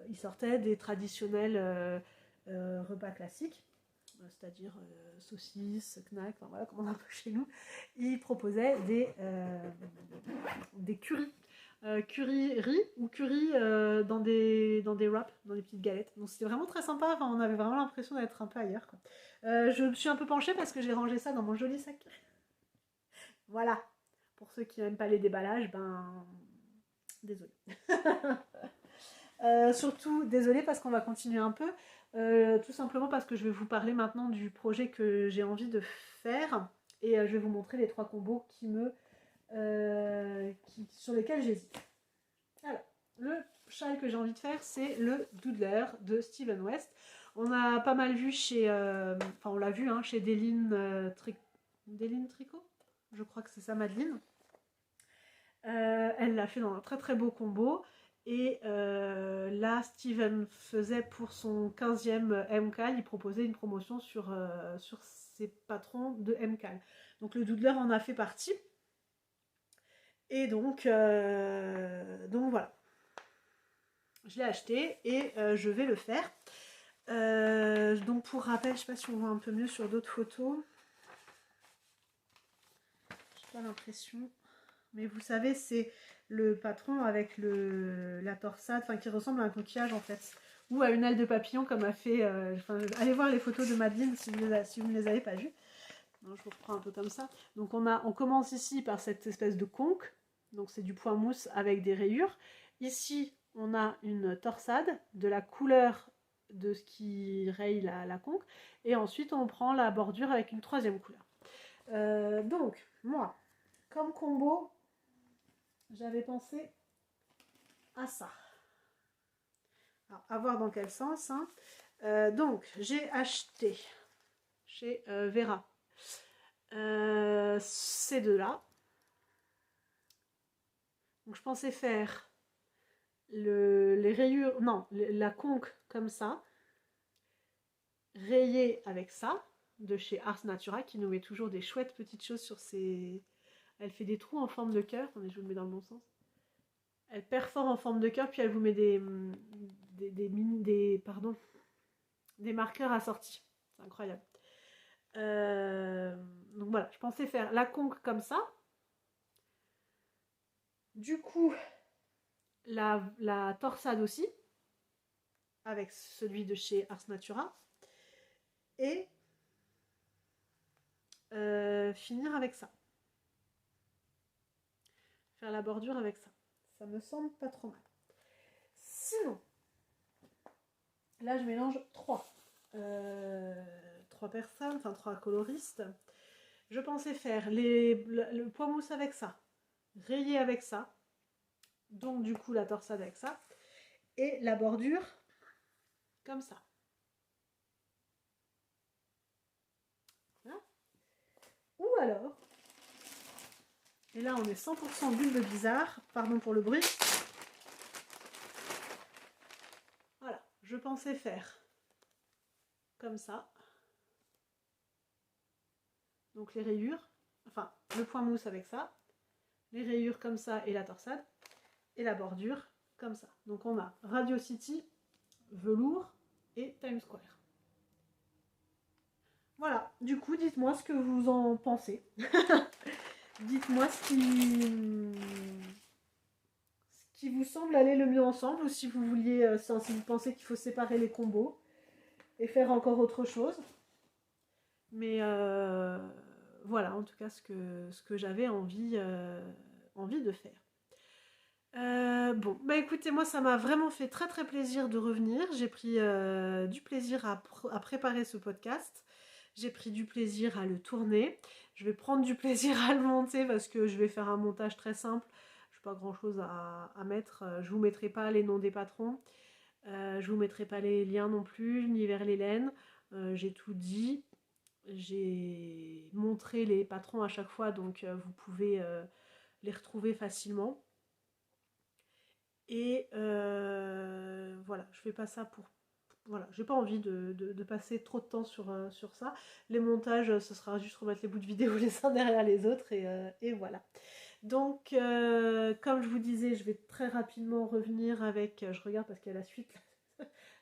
il sortait des traditionnels repas classiques, c'est-à-dire saucisses, knack, enfin voilà, comme on a un peu chez nous. Il proposait des currys. Curry riz ou curry dans des wraps, dans des petites galettes. Donc c'était vraiment très sympa, enfin, on avait vraiment l'impression d'être un peu ailleurs, quoi. Je me suis un peu penchée parce que j'ai rangé ça dans mon joli sac. Voilà, pour ceux qui n'aiment pas les déballages, ben désolé. Surtout désolé parce qu'on va continuer un peu, tout simplement parce que je vais vous parler maintenant du projet que j'ai envie de faire et je vais vous montrer les 3 combos sur lesquels j'hésite. Alors, le châle que j'ai envie de faire, c'est le Doodler de Steven West. On a pas mal vu chez, enfin on l'a vu chez Deline Tricot, je crois que c'est ça, Madeleine. Elle l'a fait dans un très très beau combo. Et là, Steven faisait pour son 15e MCAL, il proposait une promotion sur ses patrons de MCAL. Donc le Doodler en a fait partie. Et donc voilà. Je l'ai acheté et je vais le faire. Donc pour rappel, je ne sais pas si on voit un peu mieux sur d'autres photos. pas l'impression. Mais vous savez, c'est le patron avec la torsade, enfin qui ressemble à un coquillage en fait. Ou à une aile de papillon comme a fait... allez voir les photos de Madeleine si vous ne les avez pas vues. Non, je vous reprends un peu comme ça. Donc on commence ici par cette espèce de conque. Donc c'est du point mousse avec des rayures. Ici, on a une torsade de la couleur de ce qui raye la conque. Et ensuite, on prend la bordure avec une troisième couleur. Donc, moi, comme combo, j'avais pensé à ça. Alors, à voir dans quel sens. Hein. Donc, j'ai acheté chez Vera ces deux-là. Donc, je pensais faire les rayures, non, la conque comme ça, rayée avec ça, de chez Ars Natura, qui nous met toujours des chouettes petites choses sur ses... Elle fait des trous en forme de cœur. Attendez, je vous le mets dans le bon sens. Elle perfore en forme de cœur, puis elle vous met des marqueurs assortis. C'est incroyable. Donc voilà, je pensais faire la conque comme ça. Du coup, la torsade aussi, avec celui de chez Ars Natura. Et finir avec ça. Faire la bordure avec ça. Ça me semble pas trop mal. Sinon, là je mélange trois personnes, enfin 3 coloristes. Je pensais faire le point mousse avec ça, rayer avec ça, donc du coup la torsade avec ça, et la bordure comme ça. Voilà. Ou alors, et là on est 100% bulbe bizarre, pardon pour le bruit. Voilà, je pensais faire comme ça. Donc les rayures, enfin le point mousse avec ça, les rayures comme ça et la torsade, et la bordure comme ça. Donc on a Radio City, velours et Times Square. Voilà, du coup dites-moi ce que vous en pensez. Dites-moi ce qui vous semble aller le mieux ensemble, ou si vous vouliez, si vous pensez qu'il faut séparer les combos et faire encore autre chose. Mais voilà, en tout cas, ce que j'avais envie de faire. Bon, bah écoutez, moi ça m'a vraiment fait très très plaisir de revenir. J'ai pris du plaisir à préparer ce podcast. J'ai pris du plaisir à le tourner. Je vais prendre du plaisir à le monter parce que je vais faire un montage très simple. Je n'ai pas grand chose à mettre. Je vous mettrai pas les noms des patrons. Je vous mettrai pas les liens non plus, ni vers l'Hélène. J'ai tout dit. J'ai montré les patrons à chaque fois, donc vous pouvez les retrouver facilement. Et voilà, je fais pas ça pour... Voilà, j'ai pas envie de passer trop de temps sur ça. Les montages, ce sera juste remettre les bouts de vidéo les uns derrière les autres et voilà. Donc, comme je vous disais, je vais très rapidement revenir avec... je regarde parce qu'il y a la suite.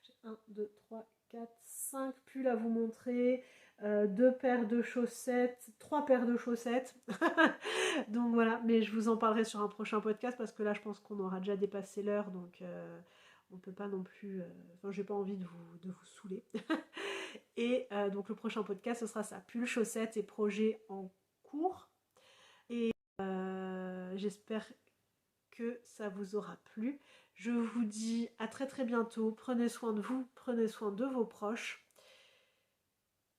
J'ai 1, 2, 3, 4, 5 pulls à vous montrer. 2 paires de chaussettes, 3 paires de chaussettes. Donc voilà, mais je vous en parlerai sur un prochain podcast parce que là je pense qu'on aura déjà dépassé l'heure, donc on peut pas non plus... Enfin, j'ai pas envie de vous saouler. Et donc le prochain podcast, ce sera ça, pull, chaussettes et projets en cours. Et j'espère que ça vous aura plu. Je vous dis à très très bientôt. Prenez soin de vous, prenez soin de vos proches.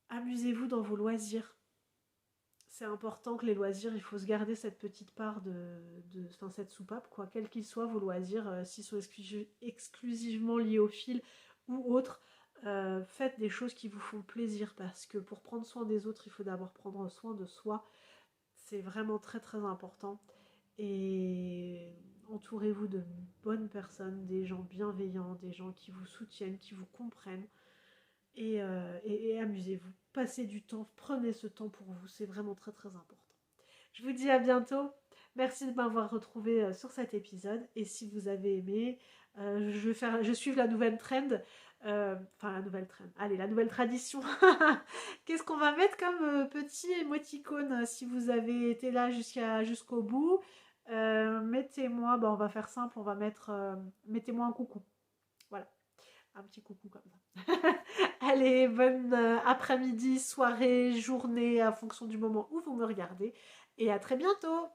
Amusez-vous dans vos loisirs. C'est important que les loisirs, il faut se garder cette petite part enfin, cette soupape, quoi, quels qu'ils soient vos loisirs, s'ils sont exclusivement liés au fil ou autres, faites des choses qui vous font plaisir, parce que pour prendre soin des autres, il faut d'abord prendre soin de soi. C'est vraiment très très important. Et entourez-vous de bonnes personnes, des gens bienveillants, des gens qui vous soutiennent, qui vous comprennent. Et amusez-vous, passez du temps, prenez ce temps pour vous, c'est vraiment très très important. Je vous dis à bientôt, merci de m'avoir retrouvé sur cet épisode, et si vous avez aimé, je suis la nouvelle trend, Enfin, la nouvelle trend. Allez, la nouvelle tradition. Qu'est-ce qu'on va mettre comme petit émoticône si vous avez été là jusqu'au bout? Mettez-moi, on va faire simple, on va mettre, mettez-moi un coucou. Voilà, un petit coucou comme ça. Allez, bonne après-midi, soirée, journée, en fonction du moment où vous me regardez. Et à très bientôt!